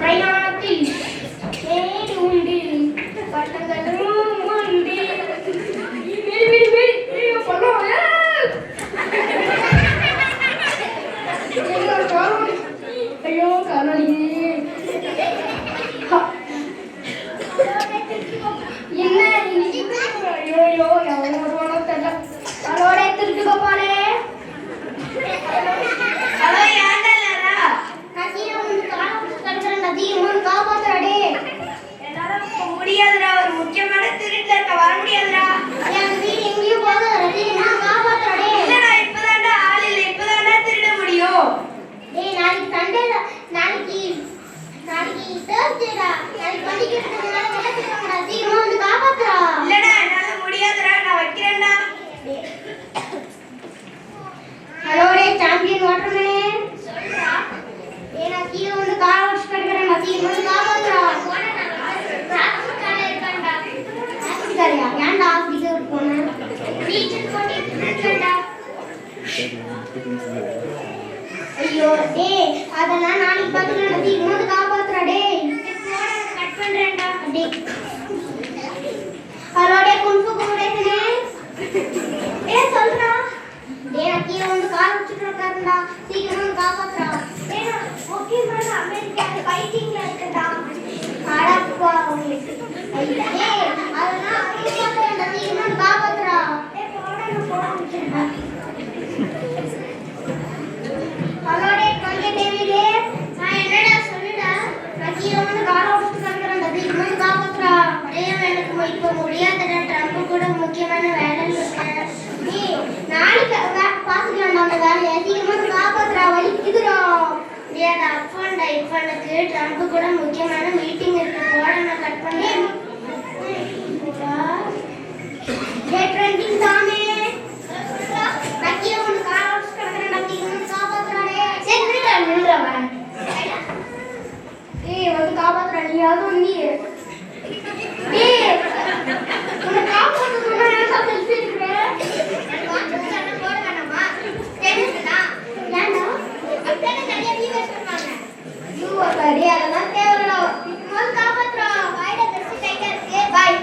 பிரயாணத்தில் ஏடு உண்டு பட்டங்களும் உண்டு. ஐயோ காரணி என்ன ஐயோ எவ்வளோ வருவானோ தெரியல. அதோட திருட்டு போப்பானே. ஹலோ ஏன்டா நான் கீழே வந்து காப்பாற்றுறேன். அதிகமாக காப்பாற்றுறாடே. என்னால முடியாதுடா. ஒரு முக்கியமான திருட்டு இருக்க வர முடியாதுடா. என் வீடு எங்கேயும் போகாது. அதிகமாக காப்பாற்றுறாடே. இல்லடா இப்பதான்டா ஆள் இல்லை. இப்பதான்டா திருட முடியும். டேய் நாளைக்கு சண்டேல நாளைக்கு தேர்ஸ்டேடா. நாளைக்கு படிக்கிறதுக்கு முன்னாடி நடக்குறடா. அதிகமாக வந்து காப்பாற்றுறா. இல்லடா என்னால முடியாதுடா. நான் வைக்கிறேன்டா. ஹலோ டே சாம்பியன் வாட்டர்மேனே சொல்றா. ஏய் நான் கீழ வந்து கார் வாஷ் கடிக்கிறேன். அதிகமாக வந்து காப்பாற்றுறா. ஆஃப்ரிக்கால இருக்கான்டா. ஆஃப்ரிக்காலயா? ஏன்டா ஆஃப்ரிக்காவுக்கு போனேன்? டீச்சர் போட்டிருக்கேன்டா. ஐயோ டேய் அதெல்லாம் நாளைக்கு பார்த்துக்கலாம். அதிகமாக வந்து காப்பாற்றுறா. டேய் போன கட் பண்றேன்டா. டேய் ஹலோ டே குன்ஃபு குமரேசனே ஏய் சொல்றா. டேய் நான் கீழ வந்து கார் வச்சுட்டு இருக்காருடா. சீக்கிரமா வந்து காப்பாற்றுறா. டேய் நான் முக்கியமான அமெரிக்கால ஃபைட்டிங்ல இருக்கடா. அடப்பா உங்களுக்கு. டேய் அதெல்லாம் அமெரிக்கால சீக்கிரமா வந்து காப்பாற்றுறா. டேய் போடா. ஹலோ டே கொஞ்சம் டேவிடே நான் என்னடா சொல்லுடா. நான் கீழ வந்து கார் ஓட்டிட்டு இருக்கறேன்டா. சீக்கிரமா வந்து காப்பாற்றுறா. டேய் எனக்கு இப்போ முடியாதுடா. ட்ரம்ப் கூட முக்கியமான வேலை இருக்கு. டேய் நாளைக்கு பாத்துக்கலாம் அந்த வேலையை. சீக்கிரமா வந்து காப்பாற்றுறா. வலிக்குதுடா. டேய் அது அப்பன்டா. இப்பனுக்கு ட்ரம்ப் கூட முக்கியமான மீட்டிங் இருக்கு. போட நான் கட் பண்ணேன். டேய் ட்ரெண்டிங் தானே நான் கீழ வந்து கார் ஓட்டிட்டு இருக்கறேன்டா. சீக்கிரமா வந்து காப்பாற்றுறா. சரி நில்றா வரேன். ஏய் வந்து காப்பாற்றுறா. நீ யாரும் நீ ஏய் உன்னை காப்பாற்றுறதுன்னா ஏன்டா செல்ஃபி எடுக்கிறேன்? காப்பாற்றுறதுன்னா போட வேணாமா? தெரியுதுடா. ஏன்டா அப்படியே நிறைய வீடியோஸ் பண்ணுவாங்க. யூவர் பாடி அதெல்லாம் தேவையில்லை. வந்து காப்பாற்றுறா. வாய்டா பெருசு டைட்டா இருக்கு. Bye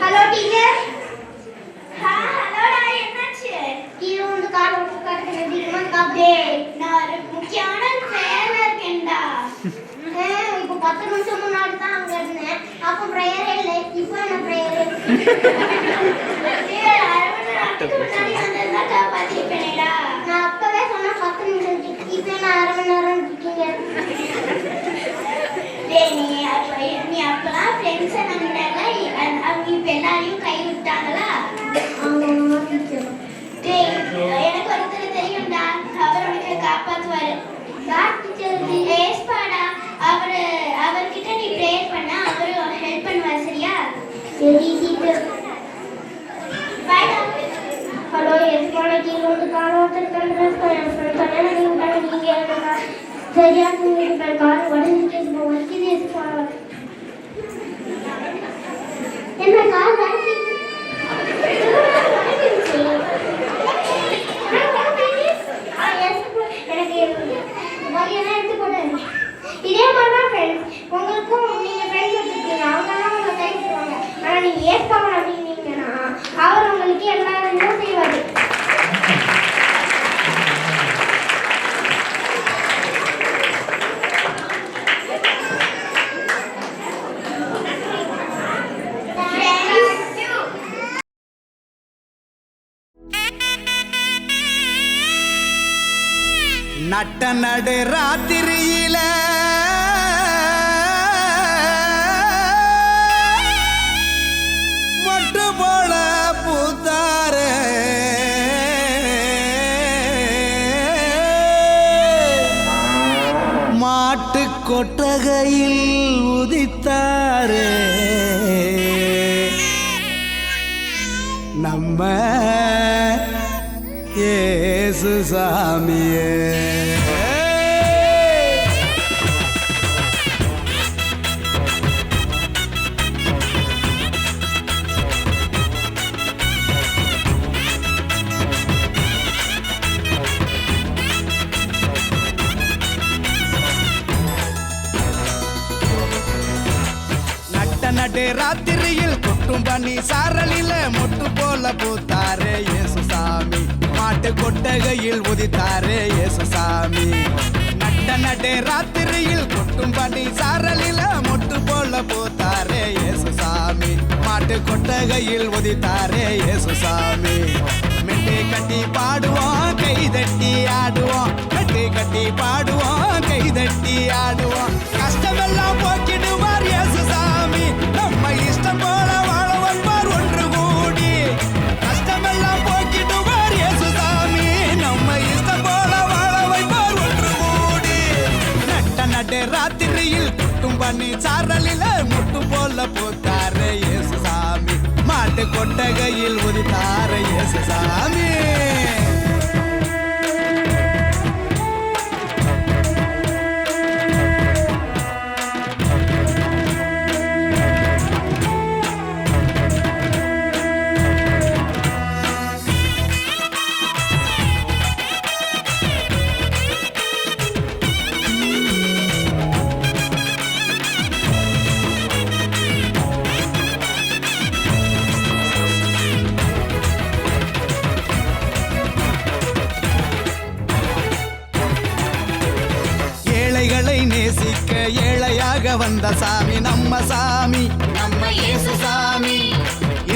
hello teacher. ஹலோடா என்னாச்சு? கீழ வந்து கார் ஓட்டு காட்டுறேன். சீக்கிரமா காப்பாத்து. நான் ஒரு முக்கியமான வேலை இருக்கேன்டா. இப்போ 10 நிமிஷம் முன்னாடி தான் அங்க இருந்தேன். அப்போ பிரேயரே இல்லை. இப்போ என்ன பிரேயர்? நான் அப்பவே சொன்னேன் 10 நிமிஷம். இப்போ என்ன அரை மணி நேரம் இருக்கீங்க? நீ அப்பெல்லாம் ஃப்ரெண்ட்ஸை நம்பினால அவங்க இப்போ எல்லாரையும் கை விட்டாங்களா? எனக்கு ஒருத்தர் தெரியும்டா. அவர் உனக்கு காப்பாற்றுவாரு. அவர்கிட்ட நீ ப்ரேயர் பண்ண அவரு ஹெல்ப் பண்ணுவார். சரியா? சரி டீச்சர். ஹலோ எஸ்கோட கீழே வந்து கார் ஓட்டுறதுக்கு நீங்க சரியா தூங்கிட்டு கார் உடஞ்சிட்டு வலிக்குது. என்ன கார் எனக்கு எடுத்து போட்டேன். இதே மாதிரிதான் ஃப்ரெண்ட்ஸ் உங்களுக்கும் நீங்கள் ஃப்ரெண்ட்ஸ் வச்சுருக்கீங்க. அவங்கெல்லாம் உங்களை கை செய்வாங்க. ஆனால் நீங்கள் ஏற்காமல் அப்படின்னீங்கன்னா அவர் உங்களுக்கு எல்லா வேலையும் செய்வார்.
நட்ட நடு ராத்திரியில மொட்டு போல பூத்தார மாட்டு கொட்டகையில் உதித்தாரே நம்ம இயேசு சாமியே. நடு ராத்திரியில் கொட்டும் பண்ணி சாரலில மொட்டு போல பூத்தாரே இயேசு சாமி. மாட்டு கொட்டகையில் உதித்தாரே இயேசு சாமி. நடு ராத்திரியில் கொட்டும் பண்ணி சாரலில மொட்டு போல பூத்தாரே இயேசு சாமி. மாட்டு கொட்டகையில் உதித்தாரே இயேசு சாமி. மெட்டை கட்டி பாடுவோம் கைதட்டி ஆடுவோம். மெட்டை கட்டி பாடுவோம் கைதட்டி ஆடுவோம். கஷ்டமெல்லாம் போக்கிடுவார் இயேசு சாமி. நம்ம இஷ்டம் போல வாழ வைப்பார் ஒன்று கூடி. கஷ்டமெல்லாம் போக்கிடுவார் இயேசு சாமி. நம்ம இஷ்டம் போல வாழ வைப்பார் ஒன்று கூடி. நடு ராத்திரியில் குட்டும் பண்ணி சாரலில முட்டு போல பூத்தாரே இயேசு சாமி. மாட்டு கொட்டகையில் உதித்தாரே இயேசு சாமி. நேசிக்க ஏழையாக வந்த சாமி நம்ம சாமி.
நம்ம இயேசு சாமி.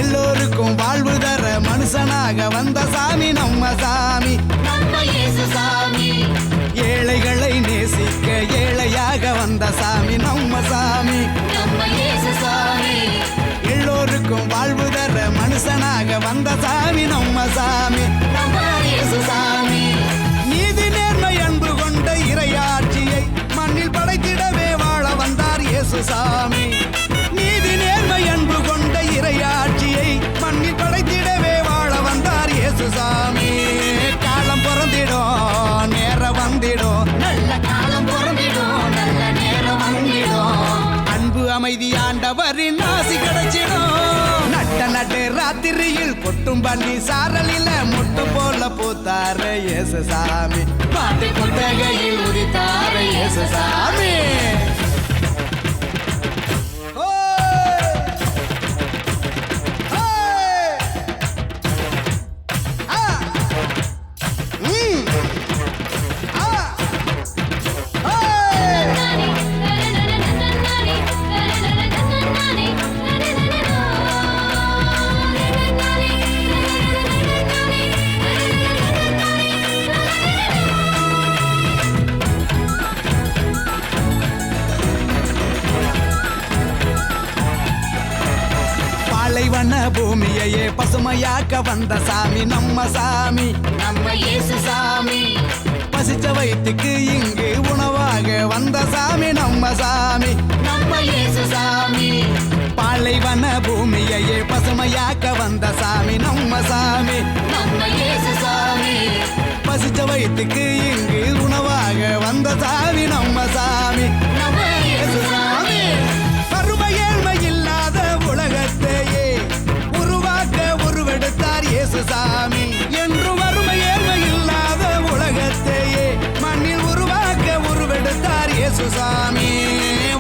எல்லோருக்கும் வாழ்வு தர மனுஷனாக வந்த சாமி நம்ம சாமி.
நம்ம இயேசு சாமி.
ஏழைகளை நேசிக்க ஏழையாக வந்த சாமி நம்ம சாமி.
நம்ம இயேசு சாமி.
எல்லோருக்கும் வாழ்வு தர மனுஷனாக வந்த சாமி நம்ம சாமி.
நம்ம இயேசு சாமி.
நீதி நேர்மை அன்பு கொண்ட இறையாட்சியை மண்ணில் படைத்திடவே வாழ வந்தார் இயேசு சாமி. நீதி நேர்மை அன்பு கொண்ட இறையாட்சியை மண்ணில் படைத்திடவே வாழ வந்தார் இயேசு சாமி. காலம் பிறந்திடும் நேரம் வந்திடும்.
நல்ல காலம் பிறந்திடும் நல்ல நேரம் வந்திடும்.
அன்பு அமைதி ஆண்டவரின் ஆசி கிடைச்சிடும். நடு ராத்திரியில் கொட்டும் பண்ணி சாரலில முட்டு போல பூத்தாரே இயேசு சாமி.
மாட்டு கொட்டகையில் உதித்தாரே இயேசு சாமி.
பாலைவன பூமியையே பசுமையாக்க வந்த சாமி நம்ம சாமி.
நம்ம இயேசு சாமி.
பசிச்ச வயிற்றுக்கு இங்கு உணவாக வந்த சாமி நம்ம சாமி.
நம்ம இயேசு சாமி.
பாலைவன பூமியையே பசுமையாக்க வந்த சாமி நம்ம சாமி.
நம்ம இயேசு சாமி.
பசிச்ச வயிற்றுக்கு இங்கு உணவாக வந்த சாமி நம்ம சாமி.
நம்ம இயேசு சாமி.
வறுமை ஏழ்மை இல்லாத உலகத்தையே உருவாக்க உருவெடுத்தார் இயேசு சாமி. என்று வறுமை ஏழ்மை இல்லாத உலகத்தையே மண்ணில் உருவாக்க உருவெடுத்தார் இயேசு சாமி.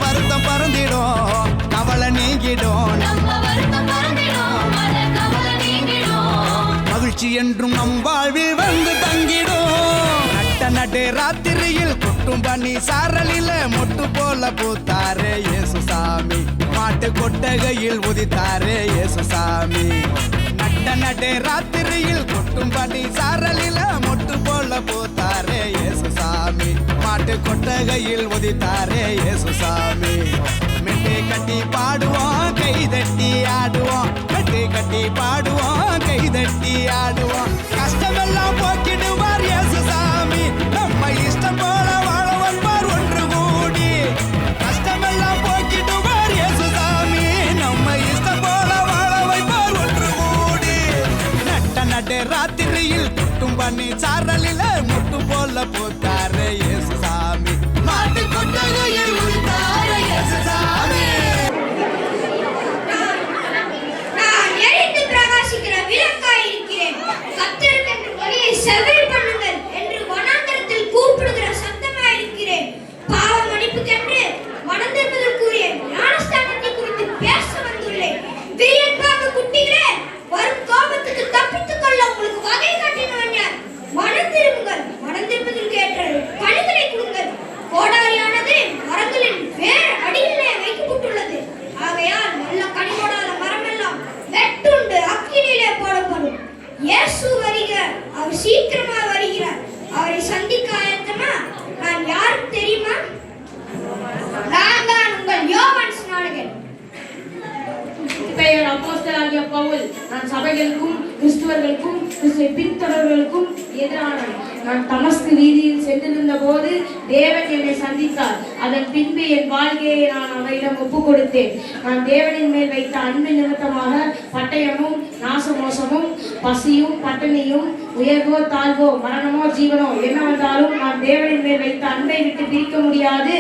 வருத்தம் பறந்திடும் கவலை நீங்கிடும்.
நம்ம வருத்தம் பறந்திடும் மன கவலை நீங்கிடும்.
மகிழ்ச்சி என்றும் நம் வாழ்வில் வந்து தங்கிடும். நடு ராத்திரியில் கொட்டும் பண்ணி சாரலில மொட்டு போல பூத்தாரே இயேசு சாமி. மாட்டு கொட்டகையில் உதித்தாரே இயேசு சாமி. நடு ராத்திரியில் கொட்டும் பண்ணி சாரலில மொட்டு போல பூத்தாரே இயேசு சாமி. மாட்டு கொட்டகையில் உதித்தாரே இயேசு சாமி. மெட்டை கட்டி பாடுவோம் கைதட்டி ஆடுவோம். மெட்டை கட்டி பாடுவோம் கைதட்டி ஆடுவோம். கஷ்டமெல்லாம் போக்கிடுவார் இயேசு சாமி. நம்ம இஷ்டம் போல வாழ வைப்பார் ஒன்று கூடி. கஷ்டமெல்லாம் போக்கிடுவார் இயேசு சாமி. நம்ம இஷ்டம் போல வாழ வைப்பார் ஒன்று கூடி. நடு ராத்திரியில் குட்டும் பண்ணி
நான் தமஸ்கு வீதியில் சென்றிருந்த போது தேவன் என்னை சந்தித்தார். அதன் பின்பு என் வாழ்க்கையை நான் அவரிடம் ஒப்பு கொடுத்தேன். நான் தேவனின் மேல் வைத்த அன்பு நிமித்தமாக பட்டயமும் நாசமோசமும் பசியும் பட்டினியும் உயர்வோ தாழ்வோ மரணமோ ஜீவனோ என்ன வந்தாலும் நான் தேவனின் மேல் வைத்த அன்பை விட்டு பிரிக்க முடியாது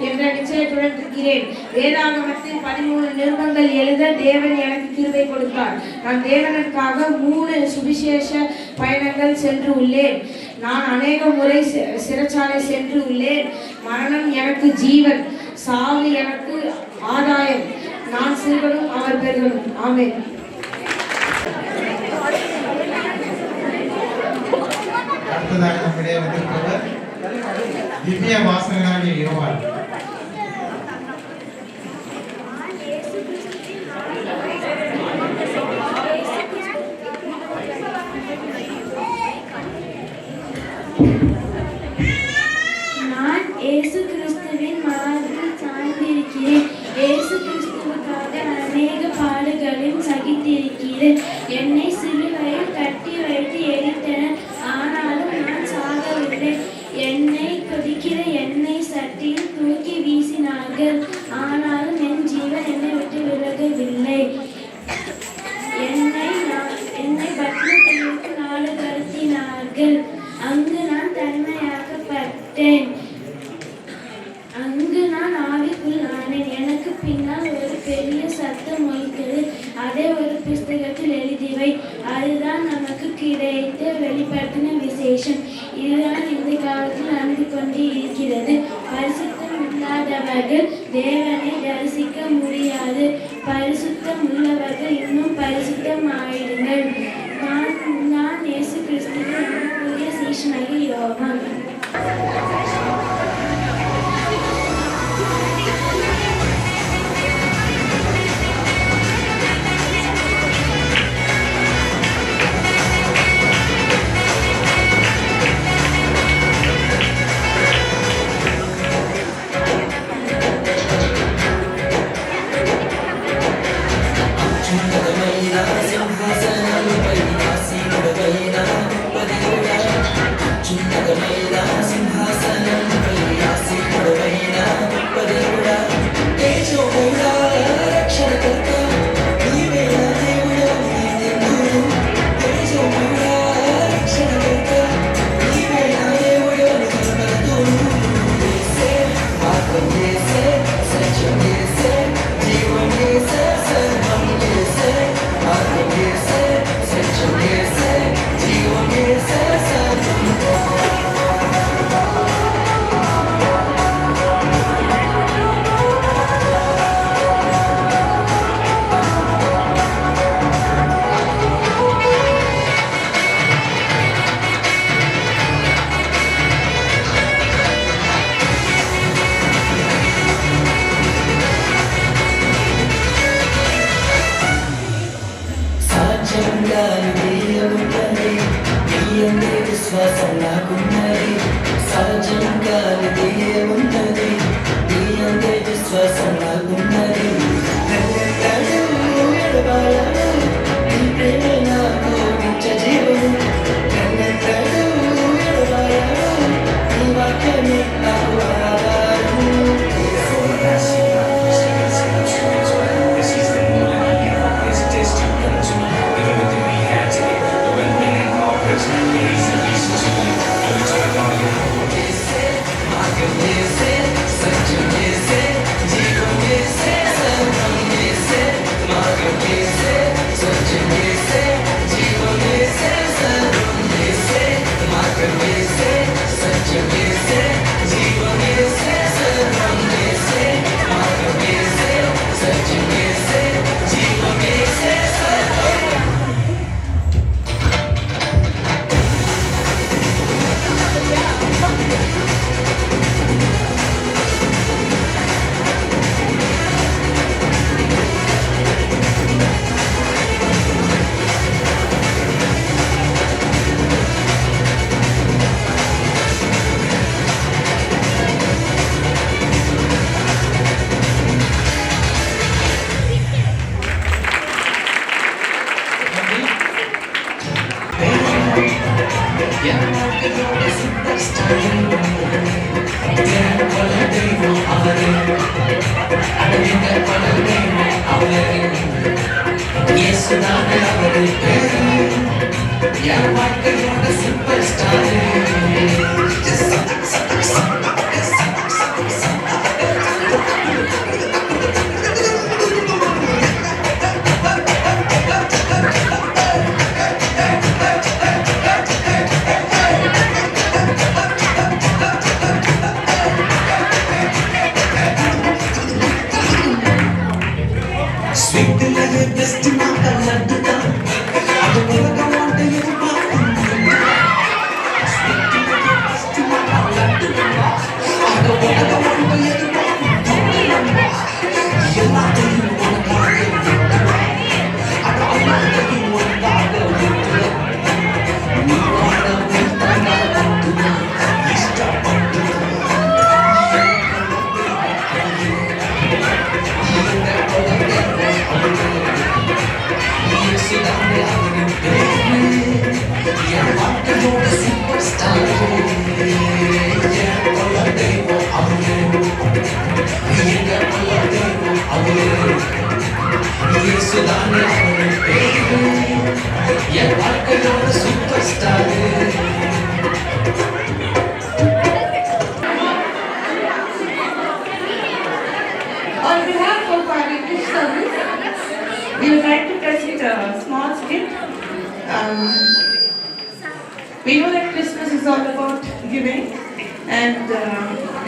என்ற நிச்சயத்துடன் இருக்கிறேன். வேதாகமத்தில் 13 நிருபங்கள் எழுத தேவன் எனக்கு கிருபை கொடுத்தார். நான் தேவனுக்காக 3 சுவிசேஷ பயணங்கள் சென்று உள்ளேன். நான் அநேக முறை சிறைச்சாலை சென்று உள்ளேன். மரணம் எனக்கு ஜீவன், சாவு எனக்கு ஆதாயம். நான் சிறுவனும் அவர் பெருகனும். ஆமென்.
அடுத்ததாக நம்மிடையே வந்திருப்பவர் திவ்ய வாசகனாகிய யோவான்.
நான் இயேசு கிறிஸ்துவின் மார்பில் சாய்ந்திருக்கிறேன். இயேசு கிறிஸ்துவுக்காக அநேக பாடுகளையும் சகித்திருக்கிறேன். என்னை சிலுவையில் கட்டி வைத்து எரித்தனர், ஆனாலும் நான் சாகவில்லை. என்னை கொதிக்கிற எண்ணெய் சட்டியில் தூக்கி வீசினார்கள், ஆனாலும் என் ஜீவன் என்னை விட்டு விலகவில்லை. என்னை பட்டணத்திற்கு நாடு கடத்தினார்கள். அங்கு நான் தனிமையாக்கப்பட்டேன். அங்கு நான் ஆவிக்குள் ஆனேன். எனக்கு பின்னால் ஒரு பெரிய சத்தம் ஒலித்தது, அதை ஒரு புஸ்தகத்தில் எழுதிவை. அதுதான் நமக்கு கிடைத்த வெளிப்படுத்தின விசேஷம். இதுதான் இந்த காலத்தில் நடந்து கொண்டே இருக்கிறது. பரிசுத்தம் இல்லாதவர்கள் தேவனை தரிசிக்க முடியாது. பரிசுத்தம் உள்ளவர்கள் இன்னும் பரிசுத்தம் ஆயிடுங்கள். நான் இயேசு கிறிஸ்துவின் புதிய சீஷனாகிய யோவான்.
Yes,
On behalf of our English service, we would like to present a small skit. We know that Christmas is all about giving and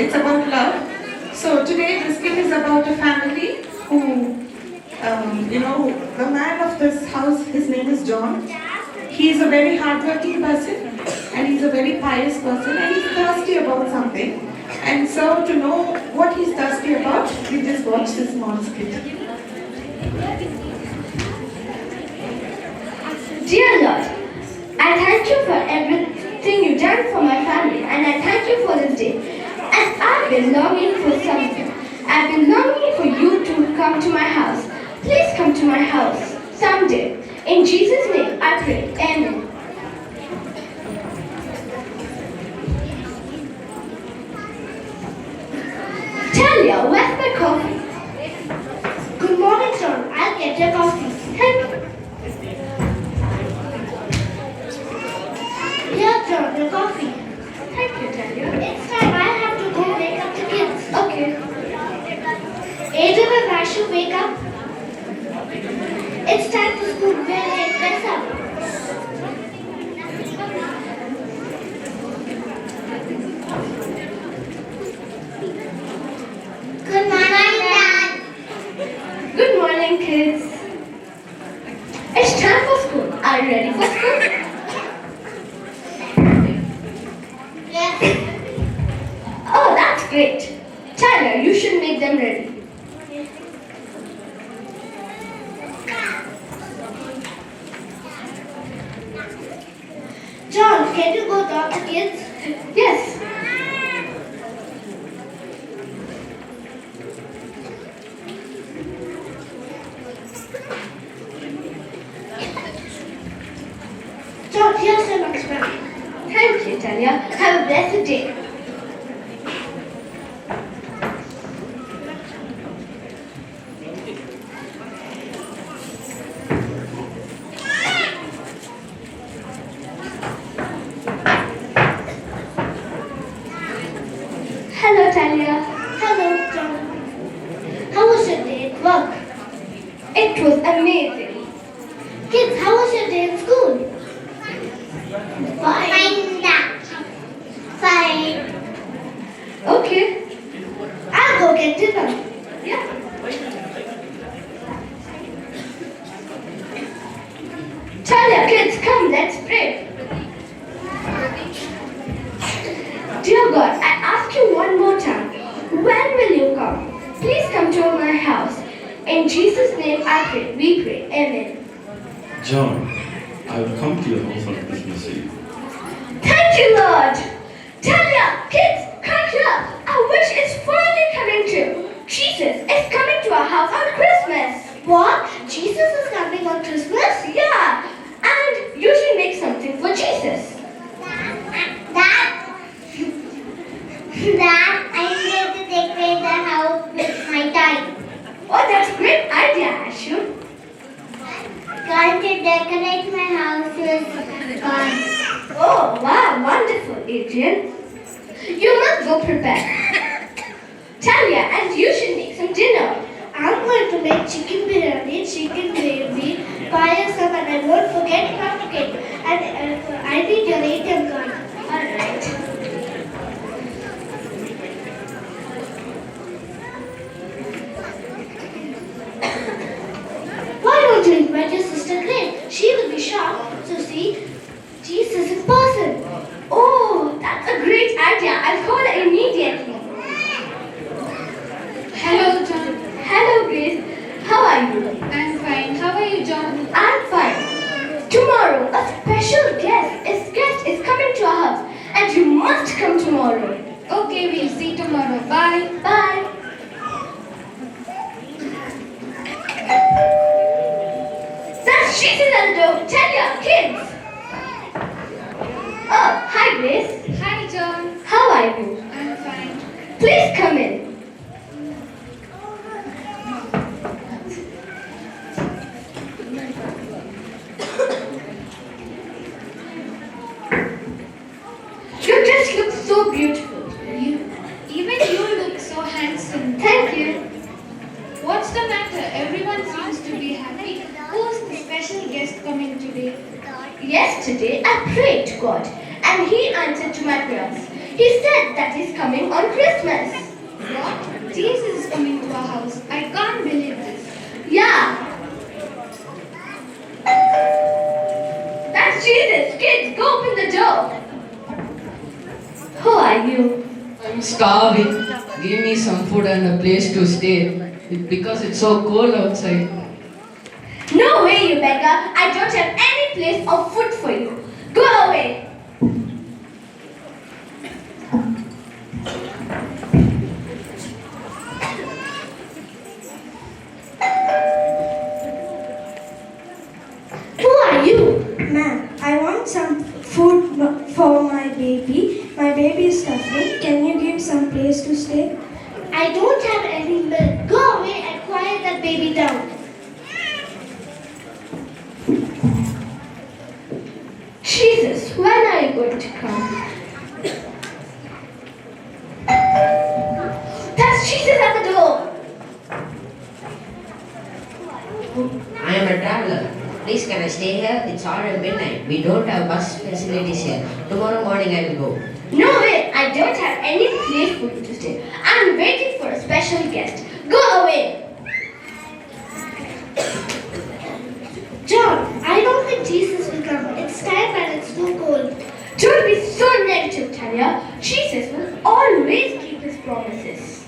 it's about love. So today the skit is about a family who, the man of this house, his name is John. He is a very hardworking person and he's a very pious person and he's thirsty about something. And so to know what he's thirsty about, we just watch this small skit.
Dear Lord, I thank you for everything you've done for my family and I thank you for this day. And I've been longing for something. I've been longing for you to come to my house. Please come to my house someday. In Jesus' name I pray. Amen. Talia, where's my coffee? Good morning, John. I'll get your coffee. Thank you. Here, John, your coffee. Thank you, Talia. It's time. I have to go wake up the kids. Okay. Aiden and Rashu, wake up. It's time for school. We're late. Let's up. Good morning, Dad. Good morning, kids. It's time for school. Are you ready for school? Yes. Oh, that's great. Tyler, you should make them ready. John, can you go talk to kids? Yes. John, here's your lunch bag. Thank you, Talia. Have a blessed day. Hello, Talia. Hello, John. How was your day at work? It was amazing. Kids, how was your day at school? Fine. Fine. Okay. I'll go get dinner. Yeah. Talia, kids, come, let's pray. Dear God, I ask you one more time, when will you come? Please come to my house. In Jesus' name I pray, we pray. Amen.
John, I will come to your house on Christmas Eve.
Thank you, Lord. Talia, kids, come here. Our wish is finally coming true. Jesus is coming to our house on Christmas. What? Jesus is coming on Christmas? Yeah. And you should make something for Jesus.
Dad, Dad, I'm going to decorate the house with my toy.
Oh, that's a great idea, Ashu.
Going to decorate my house with toy.
Oh, wow, wonderful, Adrian. You must go prepare. Talia, and you should make some dinner.
I'm going to make chicken biryani, chicken gravy, payasam, and I won't forget pumpkin. And I need your ATM card.
Alright.
Why don't you invite your sister Grace? She will be shocked to see Jesus in person.
Oh, that's a great idea. I'll call her immediately.
Hello, John.
Hello, Grace. How are you?
I'm fine. How are you, John?
I'm fine. Tomorrow, a special guest is coming to our house, and you must come tomorrow.
Okay, we'll see tomorrow. Bye.
Bye. That's Jesus at the door. Tell your kids. Oh, hi, Grace.
Hi, John.
How are you?
I'm fine.
Please come in. You just look so beautiful.
Even you look so handsome.
Thank you.
What's the matter? Everyone seems to be happy. Who's the special guest coming today?
Yesterday, I prayed to God, and He answered to my prayers. He said that He's coming on Christmas.
What? Jesus is coming to our house. I can't believe this.
Yeah. That's Jesus. Kids, go open the door. Who are you?
I'm starving. Give me some food and a place to stay. Because it's so cold outside.
No way, you beggar. I don't have any place or food for you. Go away.
Who are you? Ma'am, I want some food for my baby. My baby is suffering. Can you give some place to stay? I don't have any milk. Go away and quiet that baby down.
Jesus, when are you going to come? That's Jesus at the door.
I am a traveler. Please, can I stay here? It's already midnight. We don't have bus facilities here. Tomorrow morning I will go.
No way, I don't have any place for you to stay. I'm waiting for a special guest. Go away.
John, I don't think Jesus will come. It's time and it's too cold.
Don't be so negative, Talia. Jesus will always keep his promises.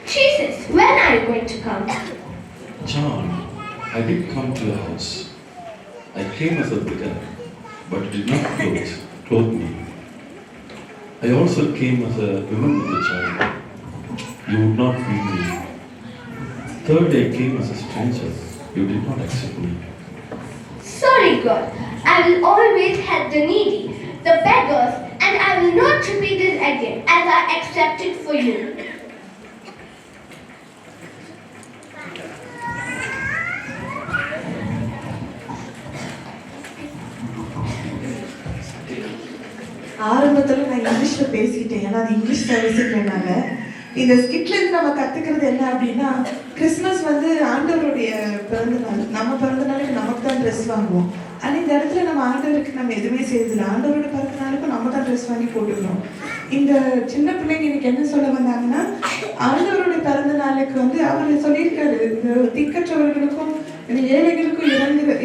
Jesus, when are you going to come?
John, I did come to your house. I came as a beggar, but did not clothe me. I also came as a woman with a child. You would not feed me. Third day I came as a stranger. You did not accept me.
Sorry, God. I will always help the needy, the beggars, and I will not repeat this again as I accepted for you.
ஆரம்பத்தில் நான் இங்கிலீஷில் பேசிட்டேன், ஏன்னா அது English சர்வீஸுக்குனால. இந்த ஸ்கிட்லேருந்து நம்ம கற்றுக்கிறது என்ன அப்படின்னா, கிறிஸ்மஸ் வந்து ஆண்டவருடைய பிறந்த நாள். நம்ம பிறந்த நாளுக்கு நமக்கு தான் ட்ரெஸ் வாங்குவோம். ஆனால் இந்த இடத்துல நம்ம ஆண்டவருக்கு நம்ம எதுவுமே செய்யறதில்லை. ஆண்டவரோட பிறந்த நாளுக்கும் நம்ம தான் ட்ரெஸ் வாங்கி போட்டுக்கிறோம். இந்த சின்ன பிள்ளைங்க எனக்கு என்ன சொல்ல வந்தாங்கன்னா, ஆண்டவருடைய பிறந்த நாளுக்கு வந்து அவர் சொல்லியிருக்காரு, இந்த திக்கற்றவர்களுக்கும் இந்த ஏழைகளுக்கும்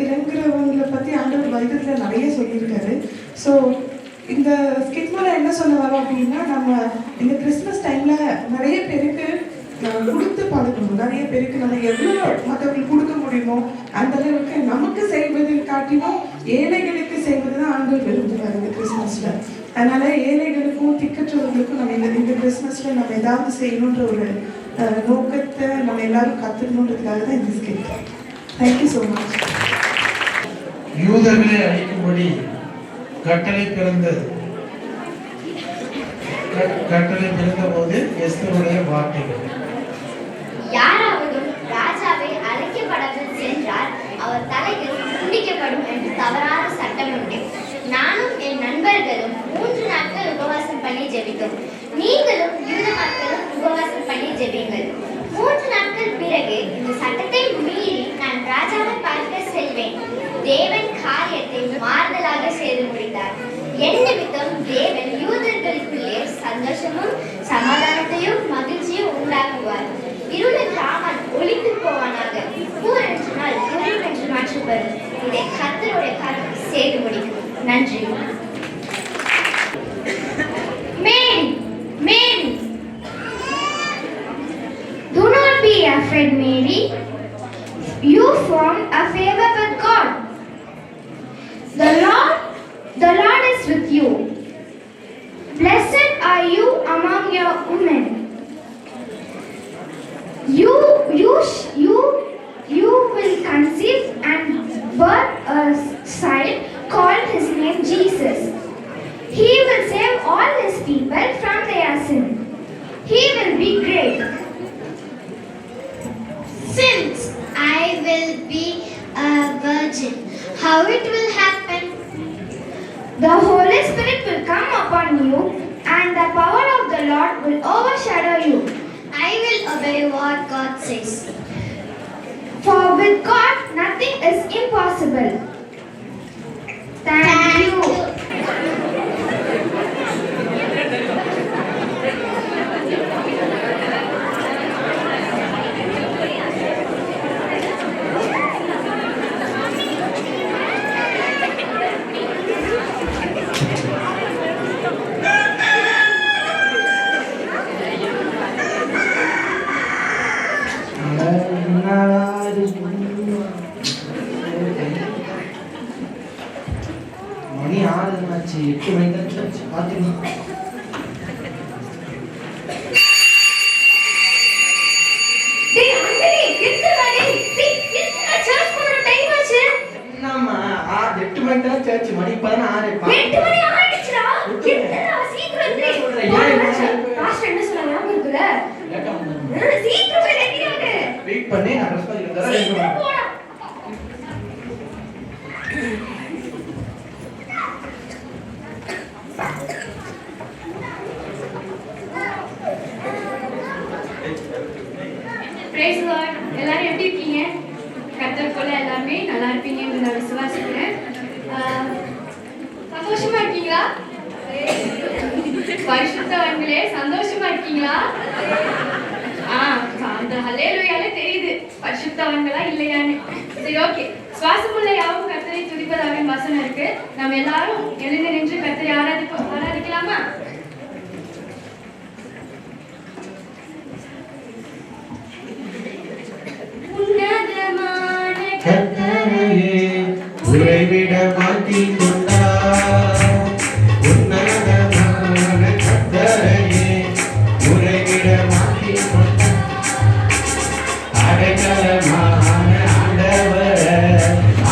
இறங்குறவங்களை பற்றி ஆண்டவர் பைபிளில் நிறைய சொல்லியிருக்காரு. ஸோ இந்த ஸ்கிட் மூலம் என்ன சொல்ல வரோம் அப்படின்னா, நம்ம இந்த கிறிஸ்மஸ் டைமில் நிறைய பேருக்கு கொடுத்து பழக்கணும். நிறைய பேருக்கு நம்ம எவ்வளோ மற்றவங்களுக்கு கொடுக்க முடியுமோ அந்த அளவுக்கு நமக்கு செய்வது காட்டிலும் ஏழைகளுக்கு செய்வது தான் ஆண்டவர் விரும்புகிறார் இந்த கிறிஸ்மஸில். அதனால ஏழைகளுக்கும் திக்கற்றவர்களுக்கும் நம்ம இந்த கிறிஸ்மஸில் நம்ம ஏதாவது செய்யணுன்ற ஒரு நோக்கத்தை நம்ம எல்லாரும் கற்றுக்கணுன்றதுக்காக தான் இந்த ஸ்கிட். Thank you so much.
யூதர்களை அழிக்கும்படி கட்டளை பிறந்தது. கட்டளை பிறந்தபோது எஸ்தருடைய வார்த்தைகள்.
யாராவதும் ராஜாவை அழைக்கப்படாமல் சென்றால் அவர் தலையில் துண்டிக்கப்படும் என்று தவறான சட்டம் உண்டு. நானும் என் நண்பர்களும் 3 நாட்கள் உபவாசம் பண்ணி ஜெபித்தோம். நீங்களும் யூத மக்களும் உபவாசம் பண்ணி ஜெபிங்கள். 3 நாட்கள் பிறகு இந்த சட்டத்தை மீறி நான் ராஜாவை பார்க்க செல்வேன். தேவன் காரியத்தை மாறுதலாக செய்து முடித்தார். என் நிமித்தம் தேவன் யூதர்களுக்குள்ளே சந்தோஷமும் சமாதானத்தையும் மகிழ்ச்சியும் உண்டாக்குவார். இருளின் ராமன் ஒளிந்து போவானாக. பூரன்று நாள் இருள் என்று மாற்றப்படும். இதை கர்த்தருடைய காரியம் செய்து முடிக்கும். நன்றி.
Mary, do not be afraid, Mary. You found a favor with God. The Lord is with you. Blessed are you among your women. You will conceive and birth a child called his name Jesus. He will save all his people from their sin. He will be great.
Since I will be a virgin, how it will happen?
The Holy Spirit will come upon you, and the power of the Lord will overshadow you.
I will obey what God says.
For with God nothing is impossible. Thank you.
மணி 6 ஆச்சு. 8 மணிக்கு ஆச்சு. பாத்தீங்களா?
டேய் அஞ்சலி, எத்தனை search போற time ஆச்சு?
என்னம்மா 8 மணிக்கு தான் சர்ச். மணி 16.
8 மணி ஆயிடுச்சுடா. என்னடா சீக்கிரம் பாஸ்டர் என்ன சொன்னாங்க ஞாபகம் இருக்குல?
லேட்டா வந்தாங்க.
சீக்கிரம் போய் ரெடி ஆகு.
வெயிட் பண்ணி நான் ட்ரெஸ் பண்ணி தரேன்.
போடா.
Praise the Lord. எல்லாரும் எப்படி இருக்கீங்க? கர்த்தர் போல எல்லாருமே நல்லா இருப்பீங்கன்னு நான் விசுவாசிக்கிறேன். சந்தோஷமா இருக்கீங்களா? பரிசுத்தவான்களே சந்தோஷமா இருக்கீங்களா? அந்த ஹல்லேலூயால தெரியுது பரிசுத்தவான்களா இல்லையான்னு. சரி, ஓகே. சுவாசமுள்ள யாவும் கர்த்தரை துதிப்பதாக வசனம் இருக்கு. நம்ம எல்லாரும் எழுந்து நின்று கர்த்தரை ஆராதிக்கலாமா?
உன்னதமான
கர்த்தரையே உறைவிடமாக்கிக் கொண்டார். உன்னதமான கர்த்தரையே உறைவிடமாக்கிக் கொண்டார். அடைக்கலமான ஆண்டவரை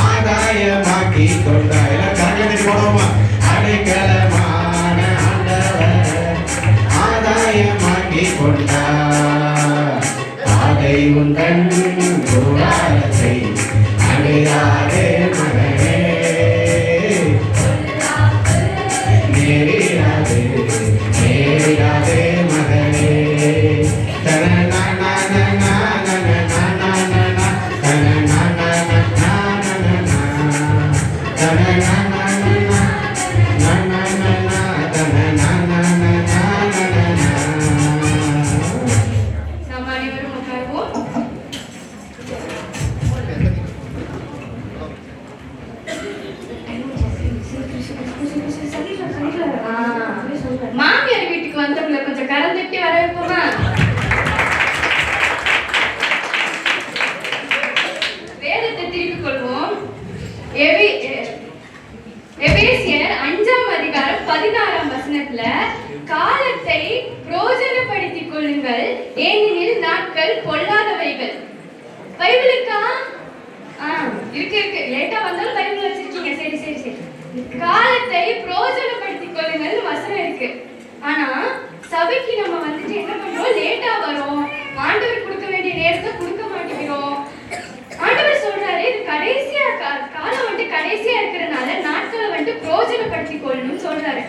ஆதாயமாக்கிக் கொண்டார். எல்லாம் கரங்களை போடுவோமா? அடைக்கலமான ஆண்டவரை ஆதாயமாக்கிக் கொண்டார். அதை உந்தன் கூடாரத்தை அடையாதே மகனே, நேரிடாதே நேரிடாதே மகனே.
நம்ம அனைவரும் உட்காருவோம். மாமியார் வீட்டுக்கு வந்தவங்களை கொஞ்சம் கரம் தட்டி வரவேற்போமா? வேதத்தை திருப்பிக் கொள்வோம். எபேசியர் 5ஆம் அதிகாரம் 16ஆம் வசனத்துல காலத்தை பிரயோஜனப்படுத்திக் கொள்ளுங்கள், ஏனெனில் நாட்கள் பொல்லாதவைகள். பைபிளுக்கா? இருக்கு. லேட்டா வந்தாலும் பைபிள் வச்சிருக்கீங்க. சரி. காலத்தை பிரயோஜனப்படுத்திக் கொள்ளுங்கள் வசனம் இருக்கு. ஆனா சபைக்கு நம்ம வந்துட்டு என்ன பண்றோம்? லேட்டா வரோம். ஆண்டவர் கொடுக்க வேண்டிய நேரத்தை கொடுக்க மாட்டேங்கிறோம். ஆண்டவர் சொல்றாரு, இது கடைசியா காலம் வந்துட்டு கடைசியா இருக்கிறதுனால நாட்களை வந்துட்டு பிரயோஜனப்படுத்திக் கொள்ளணும்னு சொல்றாரு.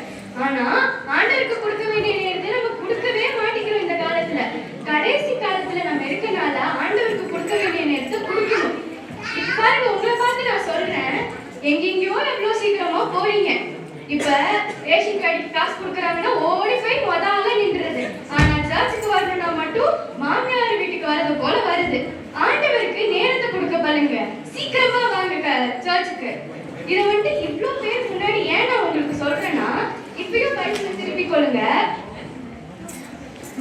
ஆனா ஆண்டவருக்கு கொடுக்க வேண்டிய நேரத்தை நம்ம கொடுக்கவே மாட்டேங்கிறோம். இந்த காலத்துல கடைசி காலத்துல நம்ம இருக்கனால ஆண்டவருக்கு கொடுக்க வேண்டிய நேரத்தை கொடுக்கணும். இப்ப பாருங்க, உங்களை பார்த்து நான் சொல்றேன், எங்கெங்கயோ எவ்வளவு சீக்கிரமா போறீங்க. இப்ப ரேஷன் கடைக்கு காசு கொடுக்குறாங்கன்னா ஓடி போய் முதல்ல நின்றுறது. ஆனா சர்ச்சுக்கு வரணும்னா மட்டும் மாமியார் வீட்டுக்கு வர்றது போல வருது. ஆண்டவருக்கு நேரத்தை கொடுக்க பாருங்க, சீக்கிரமா வாங்க சர்ச்சுக்கு. இதை வந்துட்டு இவ்வளவு பேர் முன்னாடி ஏன் நான் உங்களுக்கு சொல்றேன்னா, இப்பயும் படிச்சு திருப்பிக் கொள்ளுங்க.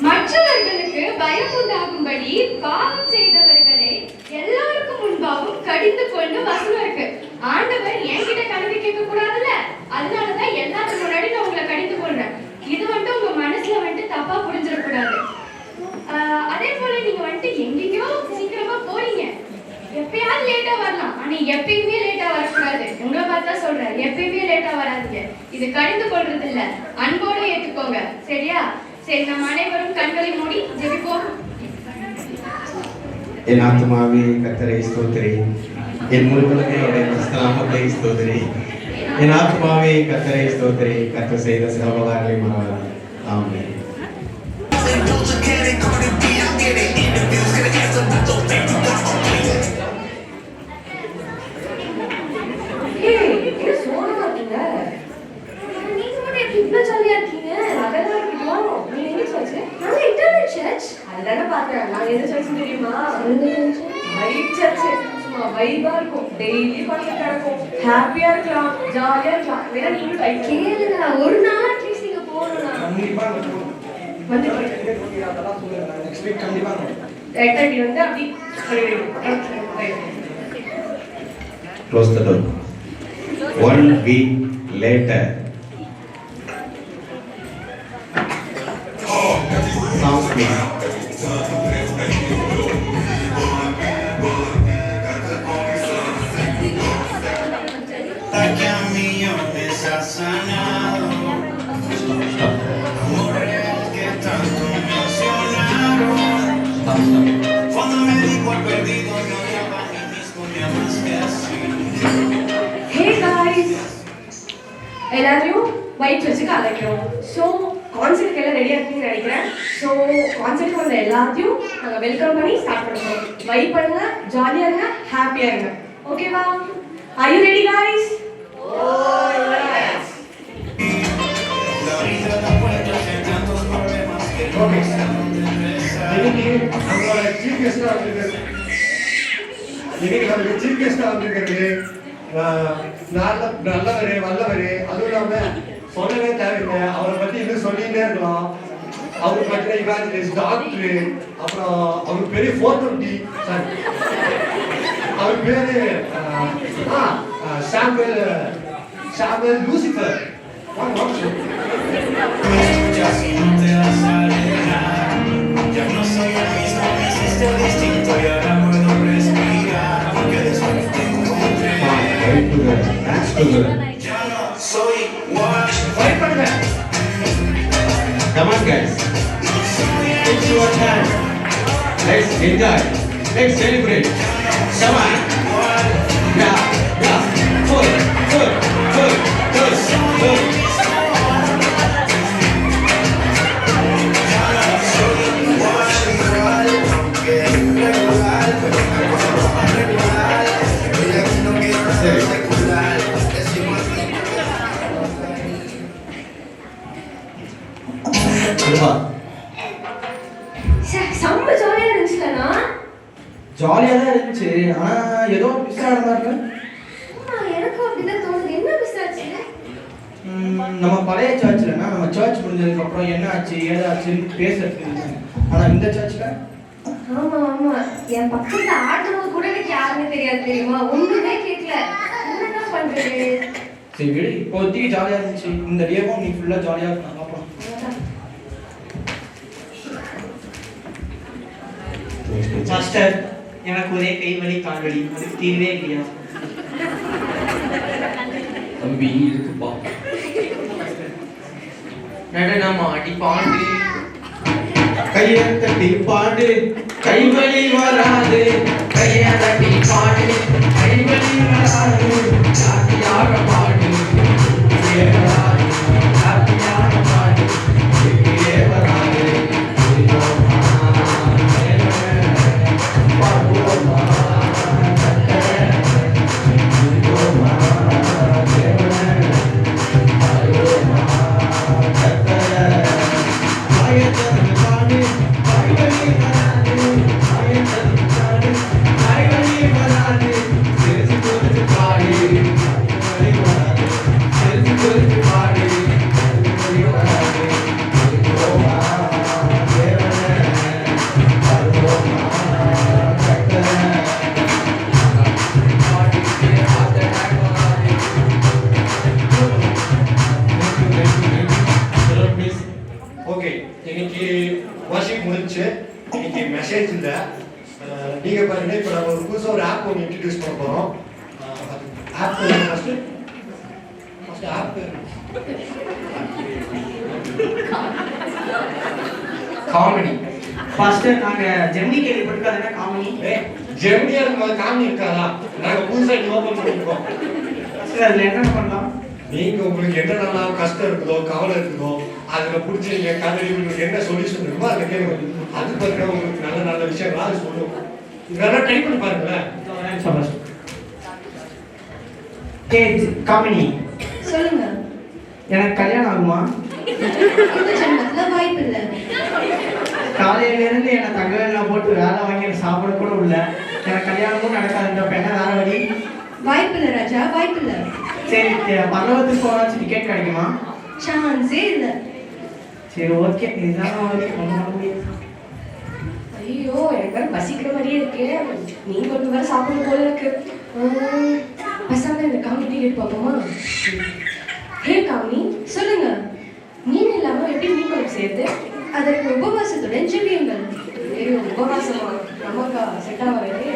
மற்றவர்களுக்கு பயம் உண்டாகும்படி பாவம் செய்தவர்களை எல்லாருக்கும் முன்பாகவும் கடிந்து கொண்டு வசனம் இருக்கு. ஆண்டவர் என்கிட்ட கணக்கு கேட்க கூடாதுல்ல, அதனாலதான் எல்லாத்துக்கு முன்னாடி நான் உங்களை கடிந்து கொள்றேன். இது வந்துட்டு உங்க மனசுல வந்துட்டு தப்பா புரிஞ்சிடக்கூடாது. அதே போல நீங்க வந்துட்டு எங்கெங்கயோ சீக்கிரமா போறீங்க, எப்பயாவது லேட்டா வரலாம், ஆனா எப்பயுமே லேட்டா வரக்கூடாது. உங்களை பார்த்தா சொல்றேன், எப்பயுமே லேட்டா வராதீங்க. இது கடிந்து கொள்றது இல்ல, அன்போட ஏத்துக்கோங்க. சரியா? சரி, நம்ம அனைவரும் கண்களை மூடி ஜெபிப்போம்.
என் ஆத்மாவே கர்த்தரை ஸ்தோத்திரி, என் முழுவதுமே அவருடைய நாமத்தை ஸ்தோத்திரி. என் ஆத்மாவே கர்த்தரை ஸ்தோத்திரி, கர்த்தர் செய்த சகோதரர்களை மறவாதே. ஆமென்.
ஒரு நாள் அட்லீஸ்ட் நீங்க போகணும்.
Close the door. 1 week later. Sounds me.
Hey guys, எல்லாரையும் ஒயிட் சர்ச்சுக்கு அழைக்கிறோம். ஸோ கான்செர்ட்க்கு எல்லாம் ரெடியாக இருக்குன்னு நினைக்கிறேன். ஸோ கான்செர்ட்க்கு வந்த எல்லாத்தையும் நாங்கள் வெல்கம் பண்ணி ஸ்டார்ட் பண்ணுறோம். வைப் பண்ணுங்க, ஜாலியாக இருங்க, ஹாப்பியாக இருங்க. ஓகேவா? Are you ready guys? Oh yes.
Okay, இன்னைக்கு நம்மளோட சீஃப் கெஸ்டா வந்திருக்கிறது, நல்லவர் வல்லவர். அதுவும் இல்லாம சொல்லவே தேவையில்லை, அவரை பத்தி இன்னும் சொல்லிட்டே இருக்கலாம். அவருக்கு பற்றின இவாஞ்சலிஸ்ட், டாக்டர், அப்புறம் அவருக்கு பெரிய 420, அவர் பேரு Samuel Lucifer.
Ya no soy el mismo, me hiciste distinto y ahora puedo respirar, porque después te encontré. Ya no soy igual.
Come on guys, it's your time. Let's enjoy, let's celebrate. Come on. Yeah, yeah. Full.
செம்ம ஜாலியாக இருந்துச்சுலண்ணா.
ஜாலியாக தான் இருந்துச்சு, ஆனால் ஏதோ miss ஆகிற மாதிரி இருக்கு.
எனக்கும் அப்படிதான் தோணுது. என்ன மிஸ் ஆச்சு?
நம்ம பழைய சர்ச்சில்னா நம்ம சர்ச் முடிஞ்சதுக்கப்புறம் என்ன ஆச்சு ஏதாச்சுன்னு பேசுறது. ஆனால் இந்த சர்ச்சில்
ஆமா ஆமா, என் பக்கத்துல ஆடுறவங்க கூட எனக்கு யாருன்னு தெரியாது தெரியுமா, ஒண்ணுமே கேட்கல. என்ன பண்றது?
சரி விடு, இப்போதைக்கு ஜாலியாக இருந்துச்சு. இந்த டேவும் நீ ஃபுல்லாக ஜாலியாக இருக்கலாம். பார்ப்போம்.
மாஸ்டர், எனக்கு ஒரே கை வலி கால் வலி, அதுக்கு தீர்வே இல்லையா?
தம்பி இருக்குப்பா.
நடனமா அடி பாண்டு
கையை தட்டி பாடு கைவலி வராது, கையை தட்டி பாடு கைவலி வராது, சாத்தியாக பாடு இப்படியே வராது, சாத்தியாக பாடு இப்படியே வராது.
ஓகே, இன்னைக்கு வாஷிங் முடிஞ்சு. இன்னைக்கு மெசேஜ் இல்லை. நீங்க பாருங்க, இப்போ நம்ம ஒரு புதுசாக ஒரு ஆப் ஒன்று இன்ட்ரடியூஸ் பண்ண போகிறோம். App first app
comedy. First நாங்க ஜெமினி கேள்விப்பட்டிருக்காங்க காமெடி.
ஜெமினியா இருக்கும் காமெடி இருக்காதா? நாங்க புதுசாக ஓப்பன் பண்ணிருக்கோம்.
அதுல என்ன பண்ணலாம்?
நீங்க உங்களுக்கு என்னென்னலாம் கஷ்டம் இருக்குதோ கவலை இருக்குதோ அதுல பிடிச்சி நீங்க கதை உங்களுக்கு என்ன சொல்யூஷன் இருக்குமோ அதை கேளுங்க. அது பார்த்தீங்கன்னா உங்களுக்கு நல்ல நல்ல விஷயங்களா அது சொல்லுவோம். இதெல்லாம் ட்ரை பண்ணி பாருங்களேன்.
காமெடி.
சொல்லுங்க.
எனக்கு கல்யாணம் ஆகுமா?
இந்த ஜென்மத்துல வாய்ப்பு இல்லை.
காலையில இருந்து என்ன தங்கவேல போட்டு வேலை வாங்கி எனக்கு சாப்பிட கூட இல்லை. எனக்கு கல்யாணமும் நடக்காதுன்றப்ப என்ன வேற வழி?
வாய்ப்பு இல்லை ராஜா, வாய்ப்பு இல்லை.
சரி, பரலோகத்துக்கு போகாச்சும் டிக்கெட் கிடைக்குமா?
சான்ஸே இல்லை.
சரி, ஓகே. இதுதான் வழி.
ஐயோ, எனக்கு வேற பசிக்கிற மாதிரியே இருக்கு. நீங்க ஒன்று வேற சாப்பிடும் போல இருக்கு. பசங்க இந்த காமெடி டிக்கெட் பார்ப்போமா? ஹே காமெடி, சொல்லுங்க. மீன் இல்லாம எப்படி மீன் குழம்பு செய்யுது? அதற்கு உபவாசத்துடன் ஜெபியுங்கள். உபவாசமா? நமக்கா செட் ஆகாது.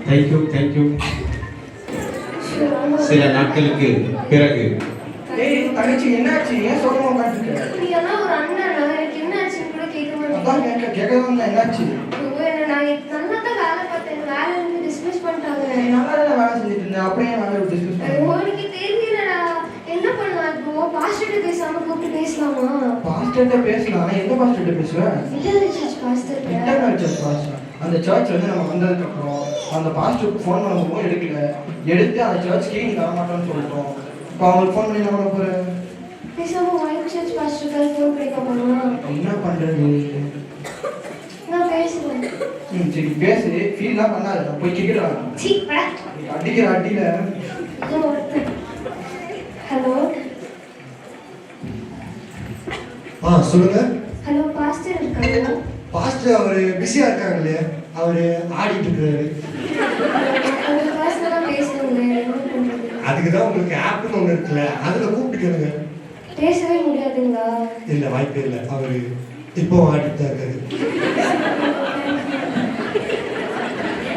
Thank you thank you. சில நாட்களுக்கு பிறகு
தங்கச்சி என்னாச்சு? ஏன் சோகமா உட்காந்துருக்க?
நீ எல்லாம் ஒரு அண்ணன், எனக்கு என்ன ஆச்சுன்னு கூட கேட்க மாட்டேன்.
கேட்கதான் என்னாச்சு?
நான் நல்லா தான் வேலை பார்த்தேன், வேலை இருந்து டிஸ்மிஸ் பண்ணிட்டாங்க.
நல்லா தான் வேலை செஞ்சுட்டு இருந்தேன், அப்படியே வேலை டிஸ்மிஸ் பண்ண?
உனக்கு தெரியலடா. என்ன பண்ணலாம் இப்போ? பாஸ்டர்கிட்ட பேசாம கூப்பிட்டு பேசலாமா?
பாஸ்டர்கிட்ட பேசலாம். எந்த பாஸ்டர்கிட்ட பேசுவேன்?
Internal search pastor.
Internal search pastor. அந்த சர்ச் வந்து நம்ம வந்ததுக்கு அப்புறம் அந்த பாஸ்டருக்கு ஃபோன் பண்ணும்போது எடுத்து அந்த சர்ச்சுக்கே நீ வர மாட்டோம்னு சொல்லிட்டோம். இப்போ அவங்களுக்கு ஃபோன் பண்ணி என்ன பண்ண போறேன்?
பேசாம ஒயிட் சர்ச் பாஸ்டருக்கு ஃபோன் பண்ணி கேட்கலாம்.
என்ன பண்றது?
நான் பேசுறேன்.
சரி பேசு, ஃபீல்லாம் பண்ணாத. நான் போய் கேட்கிறேன்.
சீ பட.
அடிக்கிற அடியில.
ஹலோ.
சொல்லுங்க.
ஹலோ, பாஸ்டர் இருக்காங்க?
பாஸ்டர் அவரு பிஸியா இருக்காங்களே, அவரு ஆடிட்டு இருக்காரு. அதுக்குதான் உங்களுக்கு ஆப்னு ஒண்ணு இருக்குல்ல, அதுல கூப்பிட்டுக்கணுங்க.
பேசவே முடியாதுங்களா?
இல்ல, வாய்ப்பே இல்லை. அவரு இப்போ ஆடிட்டு தான் இருக்காரு.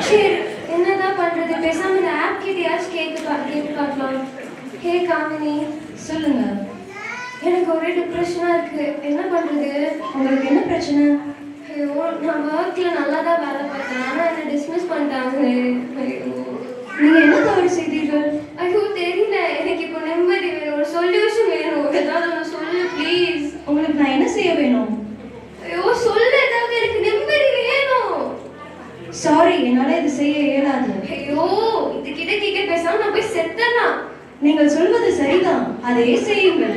சரி, என்னதான் பண்றது? பேசாம இந்த ஆப் கிட்டயாச்சும் கேட்டு பார்க்கலாம். ஹே காமினி,
சொல்லுங்க.
எனக்கு ஒரே டிப்ரெஷனா இருக்கு. என்ன பண்றது?
உங்களுக்கு என்ன பிரச்சனை?
ஐயோ, நான் ஒர்க்ல நல்லா தான் வேலை பார்த்தேன், ஆனா என்ன டிஸ்மிஸ் பண்ணிட்டாங்களே. ஐயோ,
நீங்க என்ன தவறு செய்தீர்கள்?
ஐயோ தெரியல. எனக்கு இப்போ நிம்மதி வேணும், ஒரு சொல்யூஷன் வேணும். ஏதாவது ஒன்று சொல்லு ப்ளீஸ்.
உங்களுக்கு நான் என்ன செய்ய வேணும்?
ஐயோ சொல்லு, ஏதாவது எனக்கு நிம்மதி வேணும்.
சாரி, என்னால இது செய்ய இயலாது.
ஐயோ, இதுக்கிட்ட கேட்க பேசாம நான் போய் செத்தனா.
நீங்கள் சொல்வது சரிதான், அதையே செய்யுங்கள்.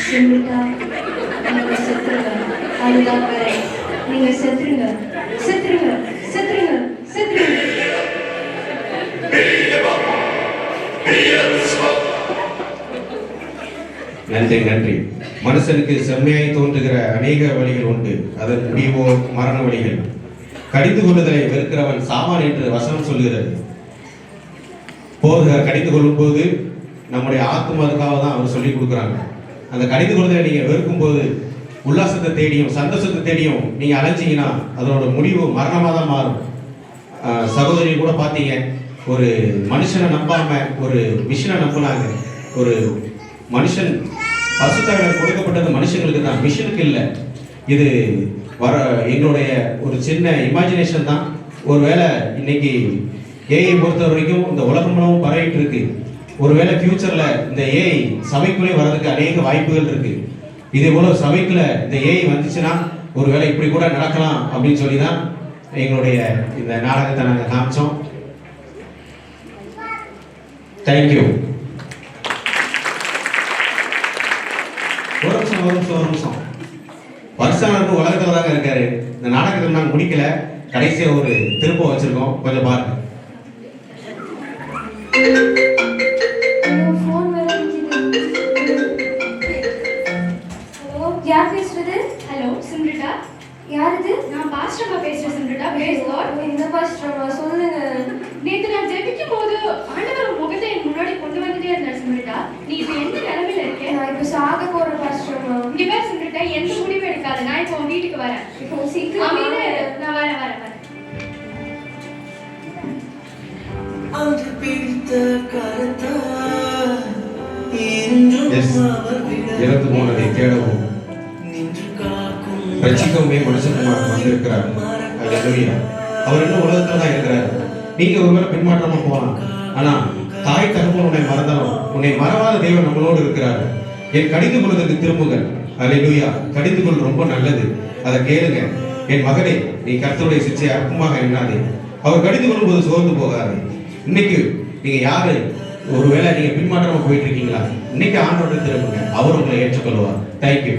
சிம்பிட்டா, நீங்க செத்துருங்க. அதுதான் வேற. நீங்க செத்துருங்க, செத்துருங்க, செத்துருங்க, செத்துருங்க.
நன்றி நன்றி. மனுஷனுக்கு செம்மையாய் தோன்றுகிற அநேக வழிகள் உண்டு, அதன் முடிவோ மரண வழிகள். கடிந்து கொள்ளுதலை வெறுக்கிறவன் சாவான் என்று வசனம் சொல்கிறது. கடிந்து கொள்ளும் போது நம்முடைய ஆத்மாவுக்காக தான் அவர் சொல்லி கொடுக்குறாங்க. அந்த கடிந்து கொள்ளுதலை நீங்க வெறுக்கும் போது உல்லாசத்தை தேடியும் சந்தோஷத்தை தேடியும் நீங்க அலைஞ்சிங்கன்னா அதோட முடிவு மரணமாக தான் மாறும். சகோதரி கூட பார்த்தீங்க, ஒரு மனுஷனை நம்பாம ஒரு மிஷினை நம்பினாங்க. ஒரு மனுஷன் பசுத்தாளர் கொடுக்கப்பட்டது மனுஷங்களுக்கு தான், மிஷினுக்கு இல்லை. இது எங்களுடைய ஒரு சின்ன இமேஜினேஷன் தான். ஒருவேளை இன்னைக்கு ஏஐ பொறுத்த வரைக்கும் இந்த உலகம் முழுவதும் பரவிட்டு இருக்கு. ஒருவேளை ஃபியூச்சர்ல இந்த ஏஐ சபைக்குள்ளே வர்றதுக்கு அநேக வாய்ப்புகள் இருக்கு. இதே போல சபைக்குள்ள இந்த ஏஐ வந்துச்சுன்னா ஒருவேளை இப்படி கூட நடக்கலாம் அப்படின்னு சொல்லி தான் எங்களுடைய இந்த நாடகத்தை நாங்கள் காமிச்சோம். தேங்க்யூ. ஒரு நிமிஷம் வருஷம் உலகத்துல தாங்க இருக்காரு. இந்த நாடகத்தை நாங்கள் முடிக்கல, கடைசியா ஒரு திருப்பம் வச்சிருக்கோம், கொஞ்சம் பாருங்க.
யார் பேசுறது? ஹலோ சிம்ரிட்டா. யார் இது? நான் பாஸ்டர்மா பேசுறேன் சிம்ரிட்டா. Brace Lord. இந்த பாஸ்டர்மா சொல்லுங்க. நேத்து நான் ஜெபிக்கும் போது ஆண்டவர் முகத்தை என் முன்னாடி கொண்டு வந்துட்டே இருந்தார் சிம்ரிட்டா. நீ இப்ப எந்த நிலைமையில இருக்க? நான் இப்ப சாக போற பாஸ்டர்மா. இங்க பேர் சிம்ரிட்டா, எந்த முடிவும் எடுக்காத. நான் இப்போ வீட்டுக்கு வரேன். இப்போ சீக்கிரம் அமைதியா இரு. நான் வரேன்.
அன்று பிடித்த கரத்தா
இறந்து போனதை தேடவும் ரட்சிக்கவுமே மனுஷகுமாரன் வந்திருக்கிறார். அவர் இன்னும் உலகத்துல தான் இருக்கிறார். நீங்க ஒருவேளை பின்மாற்றமா போகலாம், ஆனா தாய் தகப்பன் உன்னை மறந்தாலும் உன்னை மறவாத தேவன் நம்மளோடு இருக்கிறார். என் கடிந்து கொள்வதற்கு திரும்புங்கள். அல்லேலூயா. கடிந்து கொள் ரொம்ப நல்லது, அதை கேளுங்க. என் மகனே, நீ கர்த்தருடைய சிச்சையை அற்பமாக எண்ணாதே. அவர் கடிந்து கொள்ளும்போது சோர்ந்து போகாது. இன்னைக்கு நீங்க யாரு ஒருவேளை நீங்க பின்மாற்றமா போயிட்டு இருக்கீங்களா, இன்னைக்கு ஆண்டோட திரும்புங்க, அவர் உங்களை ஏற்றுக்கொள்வார். தேங்க்யூ.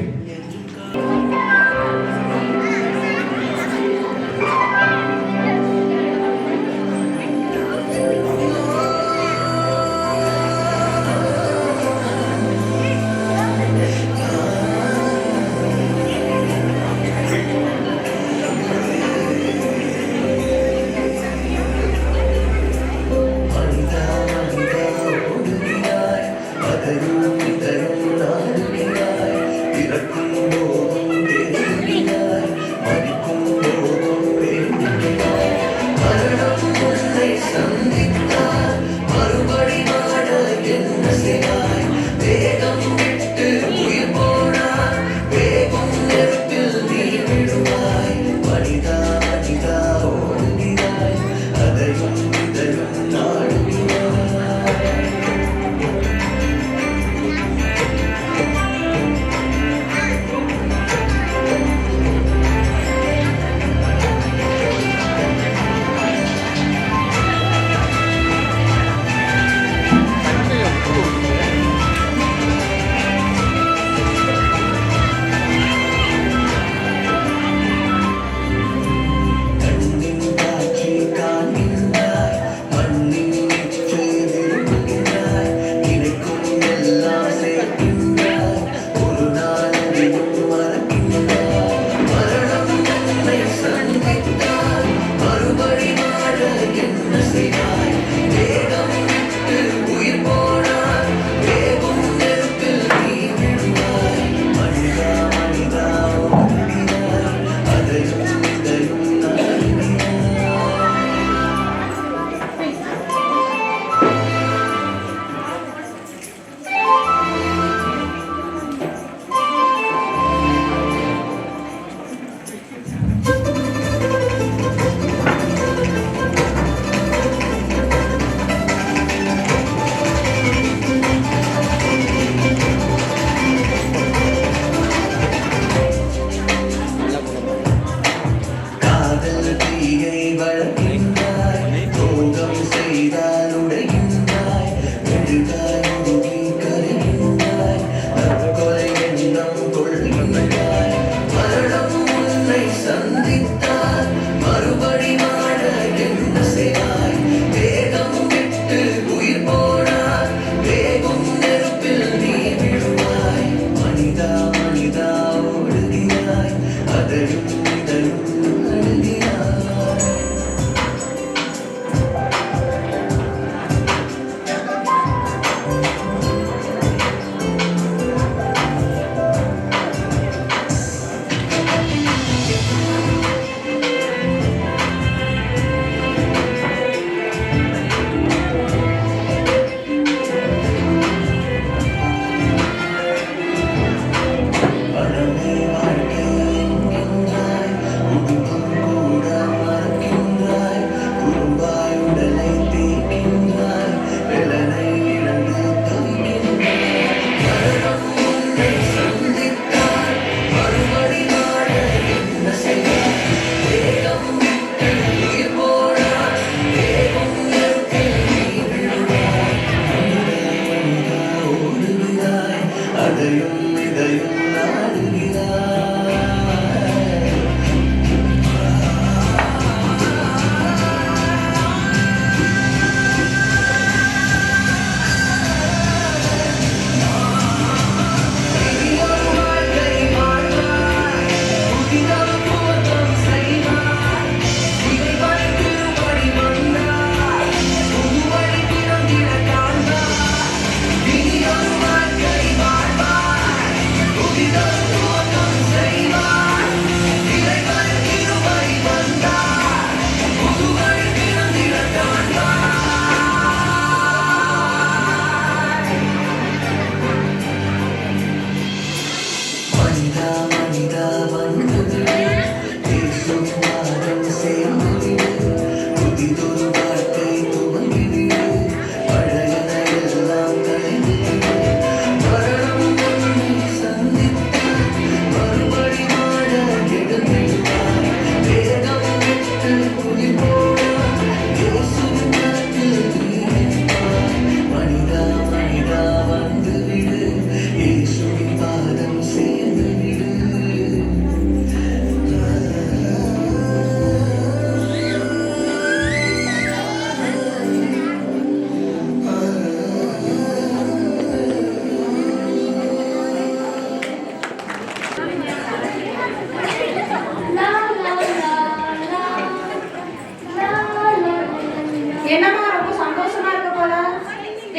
என்னம்மா ரொம்ப சந்தோஷமா இருக்க போல?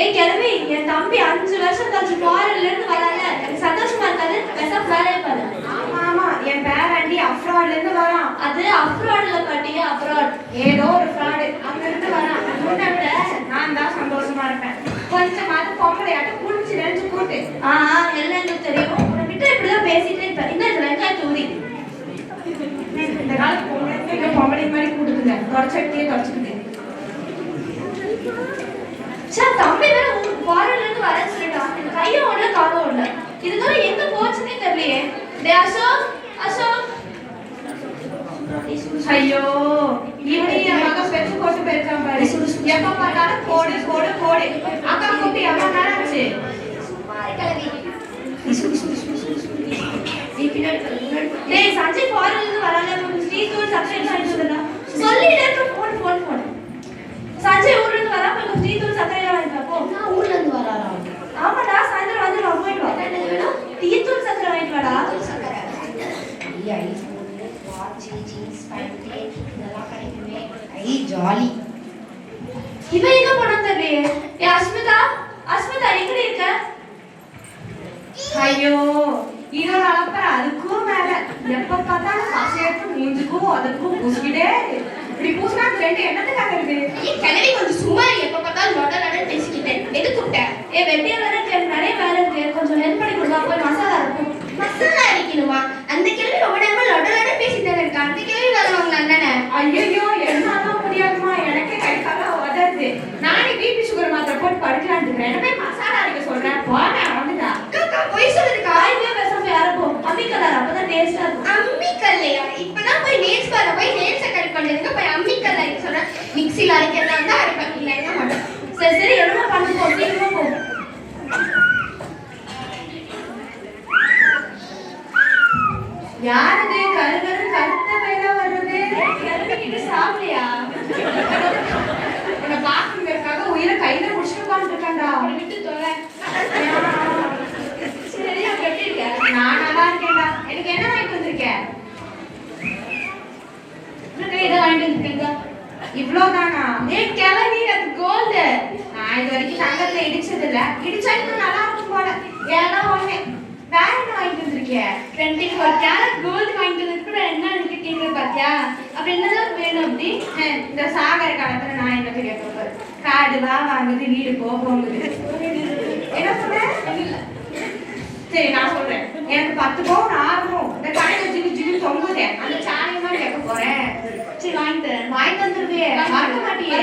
ஏய் கிளம்பி, என் தம்பி 5 வருஷம் கழிச்சு ஃபாரின்ல இருந்து வராங்க. எனக்கு சந்தோஷமா இருக்காது. பெசப் வேலையே பாரு.
ஆமா, என் பேரண்டி அப்ராட்ல இருந்து வரான்.
அது அப்ராட்ல பாட்டி, அப்ராட்.
ஏதோ ஒரு ஃப்ராடு அங்க இருந்து வரான். உன்னை விட நான் தான் சந்தோஷமா இருப்பேன். கொஞ்சமாவது பொம்பளையாட்ட புடிச்சு நெஞ்சு கூட்டு.
எல்லாம் எனக்கு தெரியும். உன்கிட்ட இப்படிதான் பேசிட்டே இருப்பேன். என்ன இது வெங்காயத்தை ஊதி.
இந்த காலத்து பொம்பளை மாதிரி கூட்டுதுங்க. தொடச்சட்டியே தொடச்சுக்குது.
தம்பி வேற உங்களுக்கு ஃபாரின்ல இருந்து வரேன்னு சொல்லிட்டான். எனக்கு கையும் ஓடல காலும் ஓடல. இதுதான் எங்க போச்சுன்னே தெரியலையே. அசோக், அசோக்.
ஐயோ, இவனே என் மகன் பெற்று போட்டு போயிருக்கான் பாரு. எப்ப பார்த்தாலும் கோடு கோடு கோடு. அக்கா கூப்பி எவ்வளவு நேரம் ஆச்சு?
டேய் சஞ்சய் ஃபாரின்ல இருந்து வராங்க. ஸ்ரீதூர் சப்ஸ்கிரைப் பண்ணி சொல்லுடா. சொல்லிட்டே போன். சஞ்சய் ஊர்ல இருந்து வரா. கொஞ்சம் ஸ்ரீதூர் சப்ஸ்கிரைப் வாங்கிக்கோ. போ.
நான் ஊர்ல இருந்து வராரா?
ஆமாடா, சாயந்தரம் வந்து நான் போயிட்டு வா. என்ன வேணும்? டீத்தூர் சப்ஸ்கிரைப் வாங்கிட்டு வாடா.
ஐயா, வாட்ச், ஜீன்ஸ் பேண்ட் இதெல்லாம் கிடைக்குமே. ஐ ஜாலி.
இவன் எங்க போனா தெரியலையே. ஏ அஸ்மிதா, அஸ்மிதா எங்க இருக்க?
ஐயோ, இதோட அளப்பற அதுக்கும் மேல எப்ப பார்த்தாலும் காசு எடுத்து மூஞ்சுக்கும் அதுக்கும் பூசிக்கிட்டே இப்படி பூசினா ரெண்டு என்னத்துக்காக இருக்கு?
கிளவி கொஞ்சம் சும்மா எப்ப பார்த்தாலும் லொட பேசிக்கிட்டேன். எது கூப்பிட்ட? ஏ வெட்டியா வேற எனக்கு நிறைய வேலை இருக்கு. கொஞ்சம் ஹெல்ப் பண்ணி கொடுத்தா போய் மசாலா இருக்கும். மசாலா அரைக்கணுமா? அந்த கிளவி ரொம்ப நேரமா லொட பேசிட்டே இருக்கா. அந்த கிளவி வேலை வாங்க அண்ணனே.
ஐயோ, என்னாலும் முடியாதுமா. எனக்கே கை காலம் உதறது. நானே பிபி சுகர் மாத்திரை போட்டு படுக்கலான்னு இருக்கிறேன். என்ன போய் மசாலா அரைக்க சொல்றேன். போனேன் வந்துட்டா.
அக்கா போய் சொல்லுது. காய்வே பேசாம யாரப்போ அம்மிக்கல்லார் அப்பதான் டேஸ்டா இருக்கும். அம்மிக்கல்லையா? இப்பதான் போய் நேல்ஸ் பார்ல போய் நேல்ஸை கட் பண்ணிருக்க. போய் அம்மிக்கல்ல அரைக்க சொல்றேன். மிக்ஸில அரைக்கிறதா இருந்தா அரைப்பேன். இல்லைன்னா மாட்டேன். சரி என்னமா பண்ணு போ. சீக்கிரமா போ.
யாரது கருத்த பையனா வர்றது?
கிளம்பிக்கிட்டு சாப்பிடலையா?
உன்னை பாக்குறதுக்காக உயிரை கையில முடிச்சுட்டு உட்காந்துருக்காண்டா.
விட்டு தொலை. சரி அப்ப எப்படி இருக்க?
நான் நல்லா இருக்கேன்டா. எனக்கு என்ன வாங்கிட்டு வந்திருக்கேன்?
இதை வாங்கிட்டு வந்திருக்கீங்க.
இவ்வளவுதானா?
ஏன் கிளம்பி அது கோல்டு.
நான் இது வரைக்கும் தங்கத்துல இடிச்சது இல்ல. இடிச்சா இன்னும் நல்லா இருக்கும் போல. ஏன்னா ஒண்ணு வேற என்ன வாங்கிட்டு வந்திருக்கேன்?
24 கேரட் கோல்டு வாங்கிட்டு வந்து என்ன எனக்கு கேட்குற பாத்தியா? அப்ப என்னதான் வேணும் அப்படி?
இந்த சாகர காலத்துல நான் என்ன கேட்க போறேன்? காடு வா வாங்குது, வீடு போகுது. என்ன சொல்றேன்? சரி நான் சொல்றேன். எனக்கு 10 பவுன் ஆகும். இந்த கடையில ஜிகு தொங்குதே அந்த சாணியமா கேட்க போறேன்.
சரி வாங்கிட்டு
வந்துருவியே, மறக்க மாட்டியே.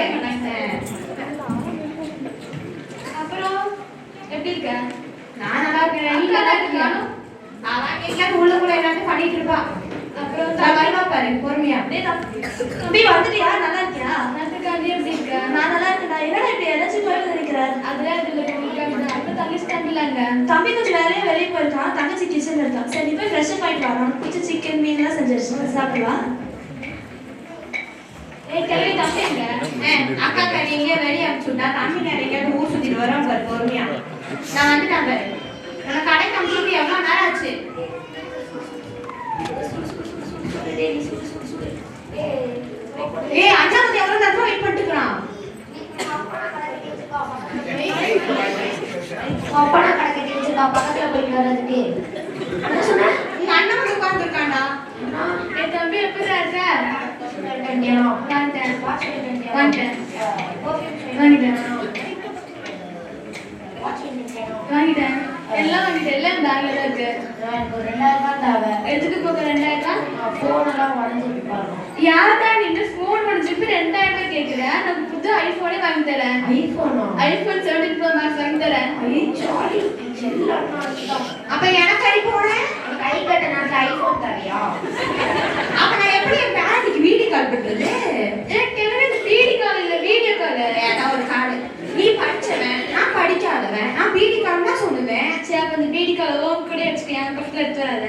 அப்புறம் எப்படி இருக்க?
நான் நல்லா இருக்கேன். நீ நல்லா இருக்கியா? அவன் எங்கேயாவது உள்ளுக்குள்ள எல்லாத்தையும் பண்ணிட்டு இருப்பா. அப்புறம் வருவா பாரு பொறுமையா.
தம்பி வந்துட்டியா? நல்லா இருக்கியா? எப்படி இருக்க? நான் நல்லா இருக்கேன்டா. என்னடா இப்படி ஏதாச்சும் போய் நினைக்கிறேன்? அதெல்லாம் இதுல தம்பி ஸ்டாண்டிலாங்க. தம்பி கொஞ்சம் வேலையா வெளியே போயிருக்கான். தங்கச்சி கிச்சன்ல இருக்கான். சரி நீ போய் ஃப்ரெஷ் அப் ஆயிட்டு வரோம். பிடிச்ச சிக்கன் மீன்லாம் செஞ்சிருச்சு. சாப்பிடலாம். ஏய் கிளவி தம்பி எங்க?
அக்கா கறி எங்கேயா வெளியே அனுப்பிச்சுட்டா தம்பி நிறைய ஊர் சுத்திட்டு வரோம் பாரு பொறுமையா. நான் வந்துட்டேன் பாரு. நான் கடைக்கு அனுப்பிச்சுட்டு எவ்வளவு நேரம் ஆச்சு? ஏய் அண்ணா வந்து எவ்வளவு நேரம் வெயிட் பண்ணிட்டுக்கிறான்?
அப்பனா கடைக்கு வச்சிருக்கா பக்கத்துல போயிட்டு வர்றதுக்கு.
என்ன சொன்ன? உங்க அண்ணன் வந்து உட்கார்ந்துருக்காண்டா.
என் தம்பி எப்படி இருக்க? வாங்கிட்டேன். எல்லாம் வாங்கிட்டேன். எல்லாம் பேக்ல தான் இருக்கு.
எனக்கு ஒரு 2000 தேவை.
எதுக்கு போக 2000?
போன் எல்லாம் உடஞ்சிட்டு பாருங்க.
யாரா நின்று போன் உடஞ்சிட்டு 2000 கேக்குற? நான் புது ஐபோனே வாங்கி தரேன்.
ஐபோனா?
ஐபோன் 17 Pro Max வாங்கி தரேன்.
ஜாலி.
அப்ப எனக்கு ஐபோனே
கை கட்ட நான் ஐபோன் தரியா?
அப்ப நான் எப்படி என் பேரண்ட்க்கு வீடியோ கால் பண்றது?
எனக்கு எல்லாமே வீடியோ கால் இல்ல வீடியோ கால்.
ஏதா ஒரு கால். நீ படிச்சவன், நான் படிக்காதவன். நான் வீடியோ கால் தான் சொல்லுவேன்.
சரி அப்ப அந்த வீடியோ கால் ஓம் கூட வச்சுக்க. என் பக்கத்துல எடுத்து வராத.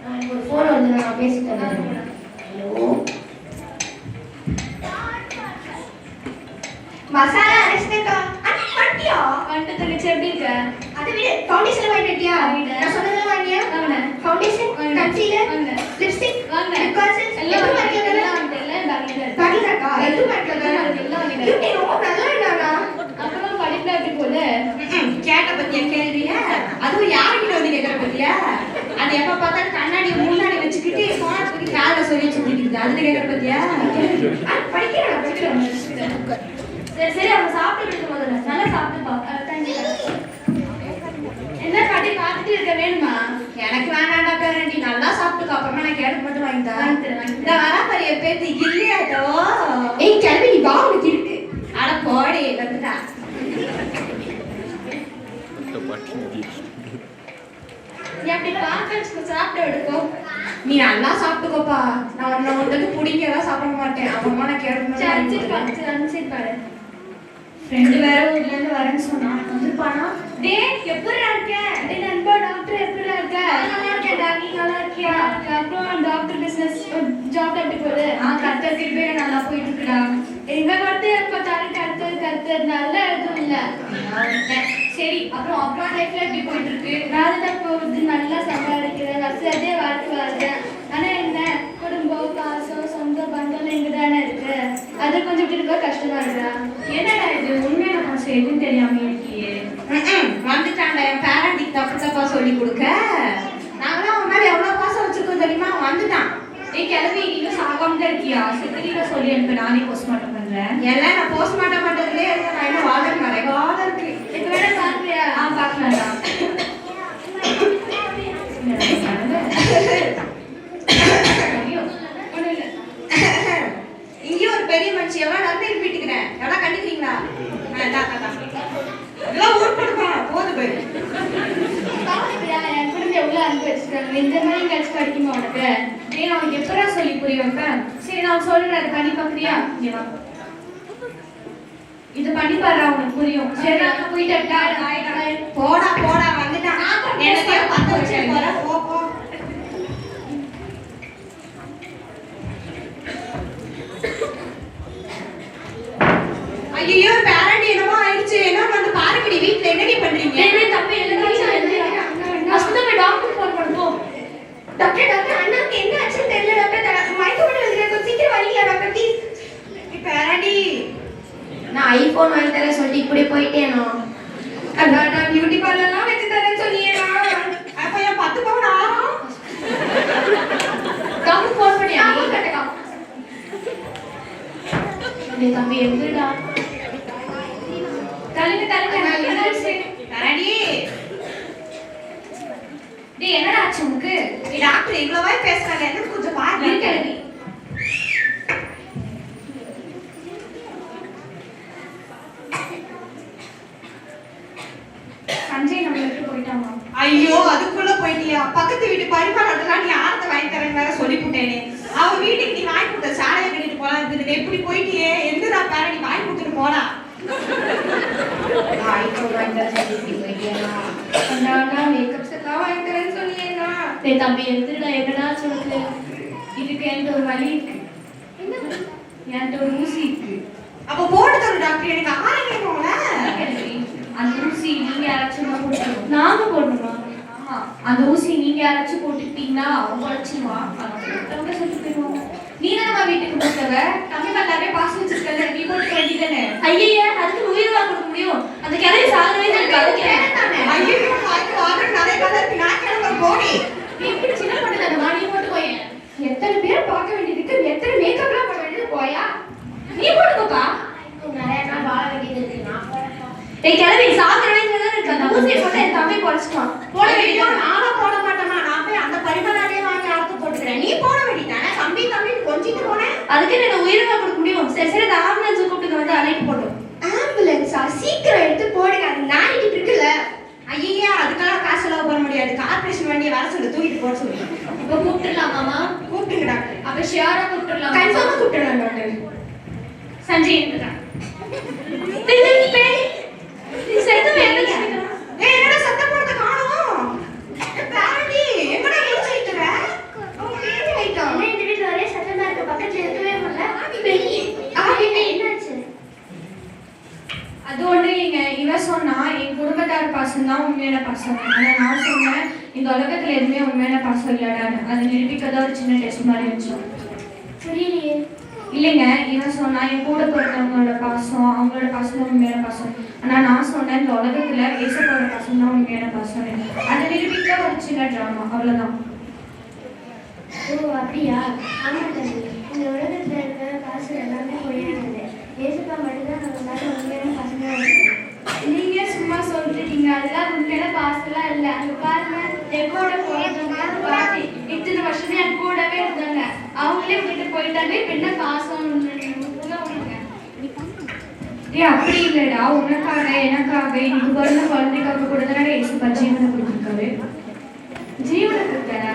நான் ஒரு போன் வந்து நான் பேசி தரேன். ஹலோ மசாலா அரைச்சிட்டா. அண்ணா பண்ணியா?
வந்துட்டு தங்கச்சி எப்படி இருக்க?
அதை விட ஃபவுண்டேஷன் வாங்கிட்டியா? நான் சொன்னதெல்லாம் வாங்கியா? Foundation, concealer, lipstick, lip consent எல்லாம் வாங்கிட்டேன்.
எப்ப பார்த்தாலும் கண்ணாடி முன்னாடி வச்சுக்கிட்டு போன தூக்கி காலை சொல்லி சொல்லிட்டு அதுல கேட்கற பத்தியா
படிக்கிறேன் சரி சரி அவங்க சாப்பிட்டு முதல்ல நல்லா சாப்பிட்டுப்பா என்ன பாட்டி பார்த்துட்டு இருக்க வேணுமா?
எனக்கு வேணாண்டா பேரண்டி நல்லா சாப்பிட்டுக்கோ அப்புறமா நான் கேட்டு மட்டும் வாங்கி தரேன் இந்த வர பெரிய பேத்தி இல்லையாட்டோ
ஏய் கிளம்பி நீ வா உனக்கு இருக்கு
அட போடி வந்துட்டா
நீ அப்படி கான்ஃபரன்ஸ்க்கு சாப்பிட்டு எடுக்கோ
நீ நல்லா சாப்பிட்டுக்கோப்பா நான் உன்னை வந்துட்டு பிடிங்கதான் சாப்பிட மாட்டேன் அப்புறமா நான் கேட்டு
சரி பாரு ஃப்ரெண்டு வேற ஊர்ல இருந்து வரேன்னு சொன்னா வந்துருப்பானா டேய் எப்படிடா இருக்க டேய் நண்பா டாக்டர் எப்படிடா இருக்க நல்லா இருக்கேன்டா நீ நல்லா இருக்கியா அப்புறம் டாக்டர் பிசினஸ் ஜாப் எப்படி போகுது கர்த்தர் கிருபையில நல்லா போயிட்டு இருக்குடா எங்க பார்த்து எப்ப கர்த்தர்னால எதுவும் இல்ல சரி அப்புறம் லைஃப்ல எப்படி போயிட்டு இருக்கு வேலை போகுது நல்லா சம்பாதிக்கிறேன் வசதியே வாழ்க்கை வாழ்றேன் ஆனா என்ன குடும்பம் காசம் சொந்த பந்தம் இங்கதானே இருக்கு அது கொஞ்சம் விட்டு கஷ்டமா இருக்கா என்னடா இது உண்மையான காசு எதுவும் தெரியாம இருக்கியே
வந்துட்டாண்டா என் பேரண்டிக்கு தப்பா சொல்லி கொடுக்க நாங்களாம் அவன் மேல எவ்வளவு பாசம் வச்சிருக்கோம் தெரியுமா வந்துட்டான்
ஏய் கிளம்பி நீங்க சாகாம தான் இருக்கியா சித்திரியில சொல்லி அனுப்ப நானே போஸ்ட்மார்ட்டம் பண்றேன்
எல்லாம் நான் போஸ்ட்மார்ட்டம் பண்றதுலயே நான் என்ன வாழ்க்கை நிறைய காலம் இருக்கு
இப்ப வேணா பாக்குறியா பாக்கலாம்டா
இங்கேயும் ஒரு பெரிய மனுஷியவா நான் வீட்டுக்கிறேன் எல்லாம் கண்டுக்கிறீங்களா இதெல்லாம் ஊர் கொடுப்பா போது போய்
என் குடும்பம் எவ்வளவு அனுப்பி வச்சிருக்காங்க இந்த மாதிரி கட்சி கிடைக்குமா உனக்கு டேய் அவனுக்கு எப்படா சொல்லி புரிய வைப்பேன் சரி நான் சொல்றேன் அதை பண்ணி பாக்குறியா இங்க வா இது பண்ணி பாரு அவனுக்கு புரியும் சரி நான் போயிட்டேன்
போடா போடா வந்துட்டான் எனக்கு 10 வருஷம் போற போ போ ஐயோ பேரண்டி என்னமோ ஆயிடுச்சு என்ன வந்து பாருங்கடி வீட்ல என்னடி பண்றீங்க
என்ன தம்பி டாக்டர் ஃபோன் பண்ணுவோம் டாக்டர் அண்ணாக்கு என்ன ஆச்சுன்னு தெரியல டாக்டர் மயக்கமடி வந்து சீக்கிரம் வரீங்களா டாக்டர் ப்ளீஸ்
பேரண்டி
நான் ஐபோன் வாங்கி தரேன் சொல்லிட்டு இப்படி போயிட்டேனோ
நான் பியூட்டி பார்லர்லாம் வச்சு தரேன்னு சொன்னியேனா
அப்ப என் 10 பவுன் ஆகும்
டாக்டர் ஃபோன் பண்ணியா கேட்டா
டேய் தம்பி எங்கடா
தள்ளுங்க
பேரண்டி
டேய் என்னடா ஆச்சு உனக்கு
டாக்டர் இவ்வளவே பேசுறாங்க என்ன கொஞ்சம் பாருங்க
இருக்கடி சஞ்சய் நம்ம விட்டு போயிட்டாமா
ஐயோ அதுக்குள்ள போயிட்டியா பக்கத்து வீட்டு பரிமாறலாம் நீ ஆரத்தை வாங்கி தரேன்னு வேற சொல்லி போட்டேனே அவ வீட்டுக்கு நீ வாங்கி கொடுத்த சாலையை கட்டிட்டு போலாம் இருக்குது எப்படி போயிட்டியே எந்தடா பேர நீ வாங்கி கொடுத்துட்டு போனா
ஐபோன் வாங்கி தரேன் சொல்லிட்டு போயிட்டேனா
அண்ணா மேக்கப் செட்லாம் வாங்கி தரேன்னு சொன்னியேனா
டேய் தம்பி எங்கடா என்னடா சொல்லுது
இதுக்கு என்கிட்ட ஒரு வலி இருக்கு என்கிட்ட ஒரு ஊசி இருக்கு
அப்ப போட்டு தரும் டாக்டர் எனக்கு ஆரம்பிக்கணும்ல
அந்த ஊசி நீங்க யாராச்சும் போட்டுக்கணும் நாம போடணுமா ஆமா அந்த ஊசி நீங்க யாராச்சும் போட்டுக்கிட்டீங்கன்னா அவங்க உழைச்சிருவா அவங்க சொல்லிட்டு போயிடுவாங்க நீ தானே வீட்டுக்கு போட்டவ தம்பி எல்லாரே பாஸ் வச்சிருக்கல நீ போட்டுக்க வேண்டியதானே ஐயா அதுக்கு உயிர் வாங்க கொடுக்க முடியும் அந்த கிளவி சாகவே தானே
ஐயோ வாங்க நிறைய கதை இருக்கு நான் கிளம்ப போடி
நீ இப்படி சின்ன பொண்ணு தானே நீ போட்டு போய் எத்தனை பேர் பார்க்க வேண்டியதுக்கு எத்தனை மேக்கப்லாம் பண்ண வேண்டியது போயா நீ போட்டுக்கோப்பா
நிறைய நாள் வாழ வேண்டியது இருக்கு நான்
டேய் கிளவி சாகறவேங்கறத இருக்கு அந்த ஊசியை போட்டு என் தம்பி போடுறான்
போட வேண்டியது நானும் போட மாட்டேமா நான் போய் அந்த பரிமாறாலே வாங்கி அறுத்து போட்டுக்கிறேன் நீ போட வேண்டியதானே தம்பி கொஞ்சிட்டு போனேன்
அதுக்கு என்ன உயிரை கொடுக்க முடியும் சரி சரி அந்த ஆம்புலன்ஸ் கூப்பிட்டு வந்து அழைட்டு போட்டோம்
ஆம்புலன்ஸா சீக்கிரம் எடுத்து போடுங்க அது நாடிட்டு இருக்குல்ல
ஐயா அதுக்கெல்லாம் காசு செலவு பண்ண முடியாது கார்பரேஷன் வண்டியை வர சொல்லு தூக்கிட்டு போட சொல்லு
இப்போ கூப்பிட்டுலாமாமா
கூப்பிட்டுங்க டாக்டர்
அப்ப ஷியோரா கூப்பிட்டுலாம்
கன்ஃபார்மா கூப்பிட்டுறேன் டாக்டர்
சஞ்சய் என்கிட்ட
என்னடா சத்தம் போட்டு காணோம் பாரதி எங்கடா முடிச்சிட்டற
இந்த வீட்டுல ஒரே சத்தமா இருக்க பக்கத்துல இருக்கவே முடியல என்னாச்சு
அது ஒண்ணு இல்லைங்க இவன் சொன்னா என் குடும்பத்தார் பாசம் தான் உண்மையான பாசம் ஆனா நான் சொன்னேன் இந்த உலகத்துல எதுவுமே உண்மையான பாசம் இல்லடான்னு அதை நிரூபிக்கதான் ஒரு சின்ன டெஸ்ட் மாதிரி வச்சோம்
புரியலையே
இல்லைங்க இவன் சொன்னா என் கூட பிறந்தவங்களோட பாசம் அவங்களோட பாசம் தான் உண்மையான பாசம் ஆனா நான் சொன்னேன் இந்த உலகத்துல ஏசப்போட பாசம் தான் உண்மையான பாசம் அதை நிரூபிக்க ஒரு சின்ன டிராமா அவ்வளவுதான்
ஓ அப்படியா? ஆமாம் தம்பி, இந்த உலகத்தில் இருக்கிற காசு எல்லாமே பொய்யானது. ஏசப்பா மட்டும்தான் நம்ம மேலே உண்மையான பசங்க இருக்காங்க.
நீங்க சும்மா சொல்லிட்டீங்க, அதெல்லாம் உண்மையான பாசெல்லாம் இல்லை. அங்க பாருங்க, என் கூட போறவங்க அந்த பாட்டி இத்தனை வருஷமே என் கூடவே இருந்தாங்க. அவங்களே விட்டு போயிட்டாங்க. இப்ப என்ன பாசம் ஒண்ணுங்க.
அப்படி இல்லடா, உனக்காக எனக்காக இன்னைக்கு பிறந்த குழந்தைக்காக கூட தானே ஏசப்பா ஜீவனை கொடுத்துருக்காரு.
ஜீவனை கொடுத்தாரா?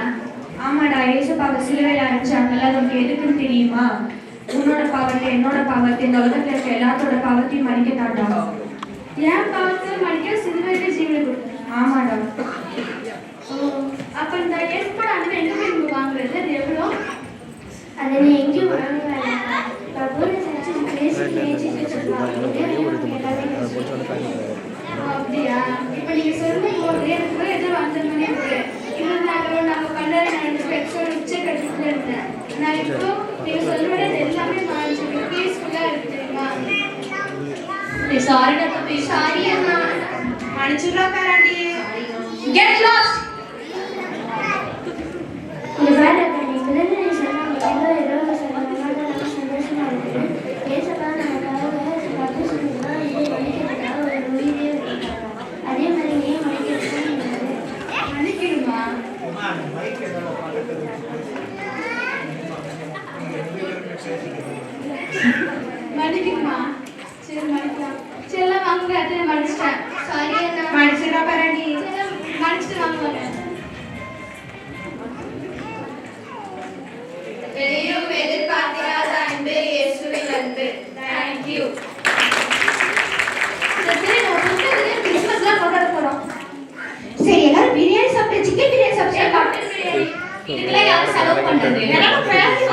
ஆமாடா, ஏசப்பாவை சிலுவையில் அரைச்சாங்கல்ல, அது உனக்கு எதுக்குன்னு தெரியுமா? உன்னோட பாவத்தை, என்னோட பாவத்தை, இந்த உலகத்துல இருக்க எல்லாத்தோட பாவத்தையும் மன்னிக்கத்தாண்டா.
என் பாவத்தை மன்னிக்க சிலுவையில ஜீவனை கொடுத்தாரா?
ஆமாடா.
அப்ப இந்த ஏற்பட அனுப்பி எங்க போய் நீங்க வாங்குறது? அது எவ்வளோ?
அதை நீ எங்கேயும் வாங்க வேண்டாம். பிரபுன்னு செஞ்சு பேசிட்டு சொல்லுவாங்க.
அப்படியா? இப்ப நீங்க சொல்லும் போது எனக்கு ஏதோ வந்தோம்னே இருக்கு. இருந்தாலும் நம்ம கல்லறை நடந்து பெட்ரோல் உச்ச கட்டத்துல இருந்தேன். நான் இப்போ நீங்க சொல்லுவது எல்லாமே மாறிச்சு. பீஸ்ஃபுல்லா இருக்கு தெரியுமா?
சாரிடா தம்பி.
சாரி அம்மா.
மன்னிச்சுடா பேராண்டி. Get lost.
இங்க பாரு, நீ பிறந்த நீ சொன்னாங்க ஏதோ சொன்னாங்க, நம்ம சந்தோஷமா இருக்கு. ஏசப்பா நமக்காக ரத்த சொன்னா இதை மன்னிக்கிறதுக்காக ஒரு உயிரே விட்டாங்க. அதே மாதிரி நீ மன்னிக்கிறதுக்கு
மன்னிக்கணுமா? மன்னிக்கணுமா? சரி மன்னிக்கலாம். சரி எல்லாம் வாங்க, அதை மன்னிச்சிட்டேன். சாரி அண்ணா.
மன்னிச்சுடா பேராண்டி.
மன்னிச்சிட்டு வாங்குவாங்க.
எதையும் எதிர்பார்க்காத அன்பு இயேசுவின் அன்பு. Thank you.
சரி, எல்லாரும் பிரியாணி சாப்பிட்டு சிக்கன் பிரியாணி சாப்பிட்டு
மட்டன் பிரியாணி இதுக்கெல்லாம் யாரும் செலவு பண்றது? எல்லாரும்
Yes,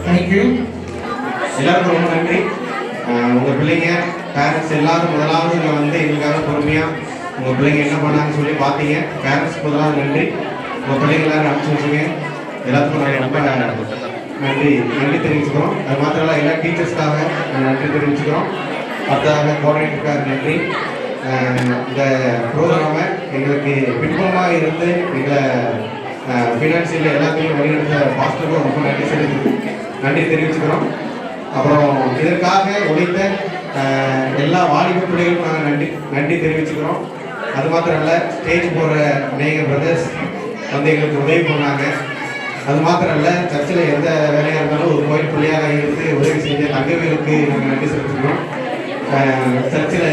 தேங்க்யூ. எல்லாருக்கும் ரொம்ப நன்றி. உங்கள் பிள்ளைங்க பேரண்ட்ஸ் எல்லாரும் முதலாவது இங்கே வந்து எங்களுக்காக பொறுமையாக உங்கள் பிள்ளைங்க என்ன பண்ணாங்கன்னு சொல்லி பார்த்தீங்க. பேரண்ட்ஸ் முதலாவது நன்றி. உங்கள் பிள்ளைங்க எல்லாரும் அனுப்பிச்சி வச்சுங்க. எல்லாத்துக்கும் நாங்கள் ரொம்ப நன்றி தெரிவிச்சுக்கிறோம். அது மாத்திரம் இல்லை, எல்லா டீச்சர்ஸ்க்காக நன்றி தெரிவிச்சுக்கிறோம். அடுத்ததாக கோஆர்டினேட்டருக்காக நன்றி. இந்த ப்ரோக்ராமை எங்களுக்கு பின்புலமாக இருந்து எங்களை ஃபினான்சியல் எல்லாத்தையும் வழிநடத்த பாஸ்டருக்கும் ரொம்ப நன்றி தெரிவிச்சுக்கிறோம். அப்புறம் இதற்காக உழைத்த எல்லா வாலிப பிள்ளைகளுக்கும் நாங்கள் நன்றி தெரிவிச்சுக்கிறோம். அது மாத்திரம் இல்லை, ஸ்டேஜ் போடுற அநேக பிரதர்ஸ் வந்து எங்களுக்கு உதவி பண்ணாங்க. அது மாத்திரம் இல்லை, சர்ச்சில் எந்த வேலையாக இருந்தாலும் ஒரு கோயில் பிள்ளையாக இருந்து உதவி செஞ்ச தங்கவேலுக்கு நாங்கள் நன்றி செலுத்துக்கிறோம். சர்ச்சில்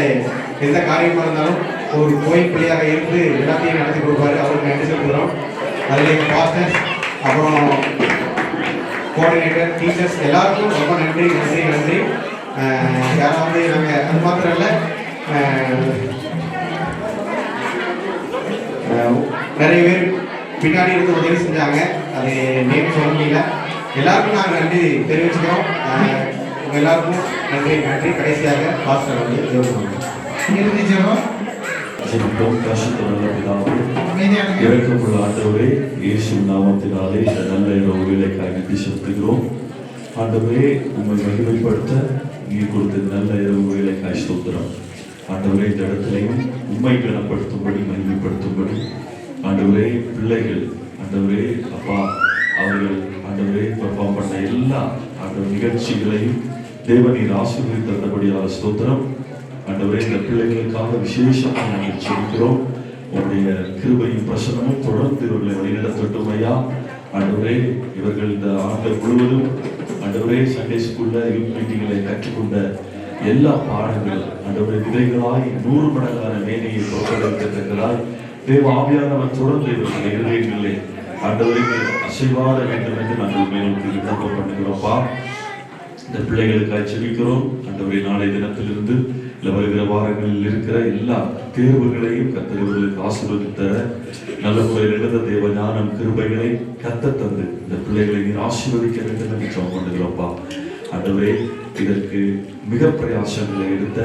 எந்த காரியமாக இருந்தாலும் ஒரு கோயில் பிள்ளையாக இருந்து எல்லாத்தையும் நடத்தி கொடுப்பாரு, அவருக்கு நன்றி செலுத்துகிறோம். அதில் எங்கள் பாஸ்டர்ஸ், அப்புறம் கோஆர்டினேட்டர், டீச்சர்ஸ் எல்லாருக்கும் ரொம்ப நன்றி. யாராவது நாங்கள் அது மாத்திரம் இல்லை, நிறைய பேர் பின்னாடி இருந்து உதவி செஞ்சாங்க. அது நேம் சொல்ல முடியல. எல்லாருக்கும் நாங்கள் நன்றி தெரிவிச்சுக்கிறோம். உங்கள் எல்லாருக்கும் நன்றி. கடைசியாக பாஸ்டர் வந்து
இறுதி ஜெபம். இறக்கமுள்ள ஆண்டவரே, இயேசு நாமத்தினாலே இந்த நல்ல இரவு வேலைக்காக நன்றி செலுத்துகிறோம். ஆண்டவரே, உண்மை மகிமைப்படுத்த நீர் கொடுத்த நல்ல இரவு வேலைக்காய் ஸ்தோத்திரம். ஆண்டவரே, இந்த இடத்திலையும் உண்மை கனப்படுத்தும்படி மகிமைப்படுத்தும்படி ஆண்டவரே, பிள்ளைகள் ஆண்டவரே அப்பா அவர்கள் ஆண்டவரே பர்ஃபார்ம் பண்ண எல்லா ஆண்டவர் நிகழ்ச்சிகளையும் தேவனீர் ஆசீர்வதித்தபடியாக ஸ்தோத்திரம். ஆண்டவரே, இந்த பிள்ளைகளுக்காக விசேஷமாக நாங்கள் செலுத்துகிறோம். உங்களுடைய கிருபையும் பிரசனமும் தொடர்ந்து இவர்களை வழிநடத்தட்டும் ஐயா. ஆண்டவரே, இவர்கள் இந்த ஆண்டு முழுவதும் ஆண்டவரே சண்டே ஸ்கூல்ல யூத் மீட்டிங்களை கற்றுக்கொண்ட எல்லா பாடங்கள் ஆண்டவரே விதைகளாய் 100 மடங்கான மேனையை புறப்படுத்தத்தக்கதாய் தேவ ஆவியானவர் தொடர்ந்து இவர்களுடைய இருதயங்களிலே ஆண்டவரே அசைவாட வேண்டும் என்று நாங்கள் மேலுக்கு விண்ணப்பம் பண்ணுகிறோம்ப்பா. இந்த பிள்ளைகளுக்காக செபிக்கிறோம். ஆண்டவரே, நாளை தினத்திலிருந்து வருகிற வாரங்களில் இருக்கிற எல்லா தேர்வுகளையும் கர்த்தர்களுக்கு ஆசீர்வதித்த நல்ல முறையில் எழுத தேவ ஞானம் கிருபைகளை கத்த தந்து இந்த பிள்ளைகளை நீர் ஆசீர்வதிக்க வேண்டும் என்று ஜெபம் பண்ணுகிறோம்ப்பா. ஆண்டவரே, இதற்கு மிக பிரயாசங்களை எடுத்த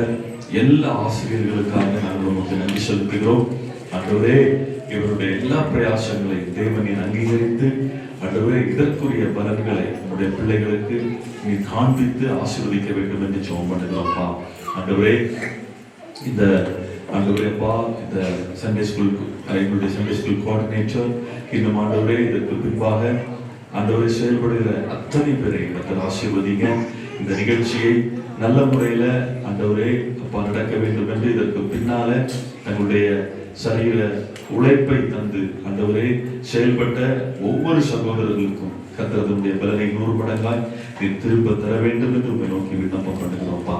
எல்லா ஆசிரியர்களுக்காக நாங்கள் உங்களுக்கு நன்றி செலுத்துகிறோம். ஆண்டவரே, இவருடைய எல்லா பிரயாசங்களையும் தேவனின் அங்கீகரித்து ஆண்டவரே இதற்குரிய பலன்களை நம்முடைய பிள்ளைகளுக்கு நீ காண்பித்து ஆசீர்வதிக்க வேண்டும் என்று ஜெபம் பண்ணுகிறோம்ப்பா. ஆண்டவரே, இந்த ஆண்டவரேப்பா இந்த சண்டே ஸ்கூல் எங்களுடைய சண்டே ஸ்கூல் கோஆர்டினேட்டர் இன்னும் ஆண்டவரே இதற்கு பின்பாக ஆண்டவரே செயல்படுகிற அத்தனை பேரை கர்த்தர் ஆசீர்வதிங்க. இந்த நிகழ்ச்சியை நல்ல முறையில ஆண்டவரே அப்பா நடக்க வேண்டும் என்று இதற்கு பின்னால தங்களுடைய சரீர உழைப்பை தந்து ஆண்டவரே செயல்பட்ட ஒவ்வொரு சகோதரர்களுக்கும் கர்த்தருடைய பலனை 100 மடங்காய் நீ திரும்ப தர வேண்டும் என்று உண்மை நோக்கி விண்ணப்பம் பண்ணுகிறோம்ப்பா.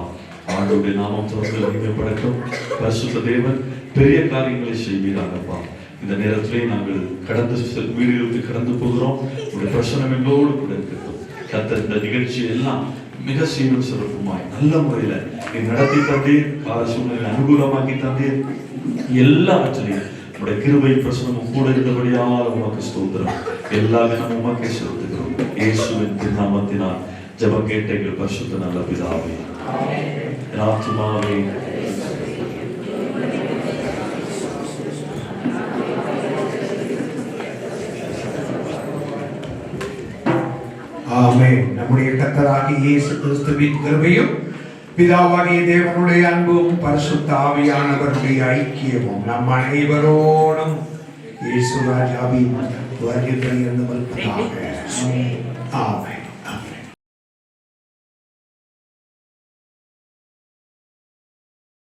ஆண்டவருடைய நாமம் தொடர்ந்து மகிமைப்படட்டும். பரிசுத்த தேவன் பெரிய காரியங்களை செய்வீராகப்பா. இந்த நேரத்திலே நாங்கள் வீடுகளுக்கு கடந்து போகிறோம். உங்களுடைய பிரசனம் எங்களோடு கூட இருக்கட்டும். கர்த்தர் இந்த நிகழ்ச்சி எல்லாம் மிக சீரும் சிறப்புமாய் நல்ல முறையில நீ நடத்தி தந்தீர். கால சூழ்நிலை அனுகூலமாக்கி தந்தீர். எல்லாவற்றிலையும் உங்களுடைய கிருபை பிரசனமும் கூட இருந்தபடியால் உமக்கு ஸ்தோத்திரம். எல்லா தினமும் உமக்கே செலுத்துகிறோம். இயேசுவின் நாமத்தினால் ஜெபம் கேட்ட எங்கள் பரிசுத்த நல்ல பிதாவே. ஆத்துமாவே
ஆமென். நம்முடைய கர்த்தராகிய இயேசு கிறிஸ்துவின் கிருபையும் பிதாவாகிய தேவனுடைய அன்பும் பரிசுத்த ஆவியானவருடைய ஐக்கியமும் நம் அனைவரோடும் இயேசு ராஜாவின் வருகையில் இருந்து வருவதாக. ஆமென்.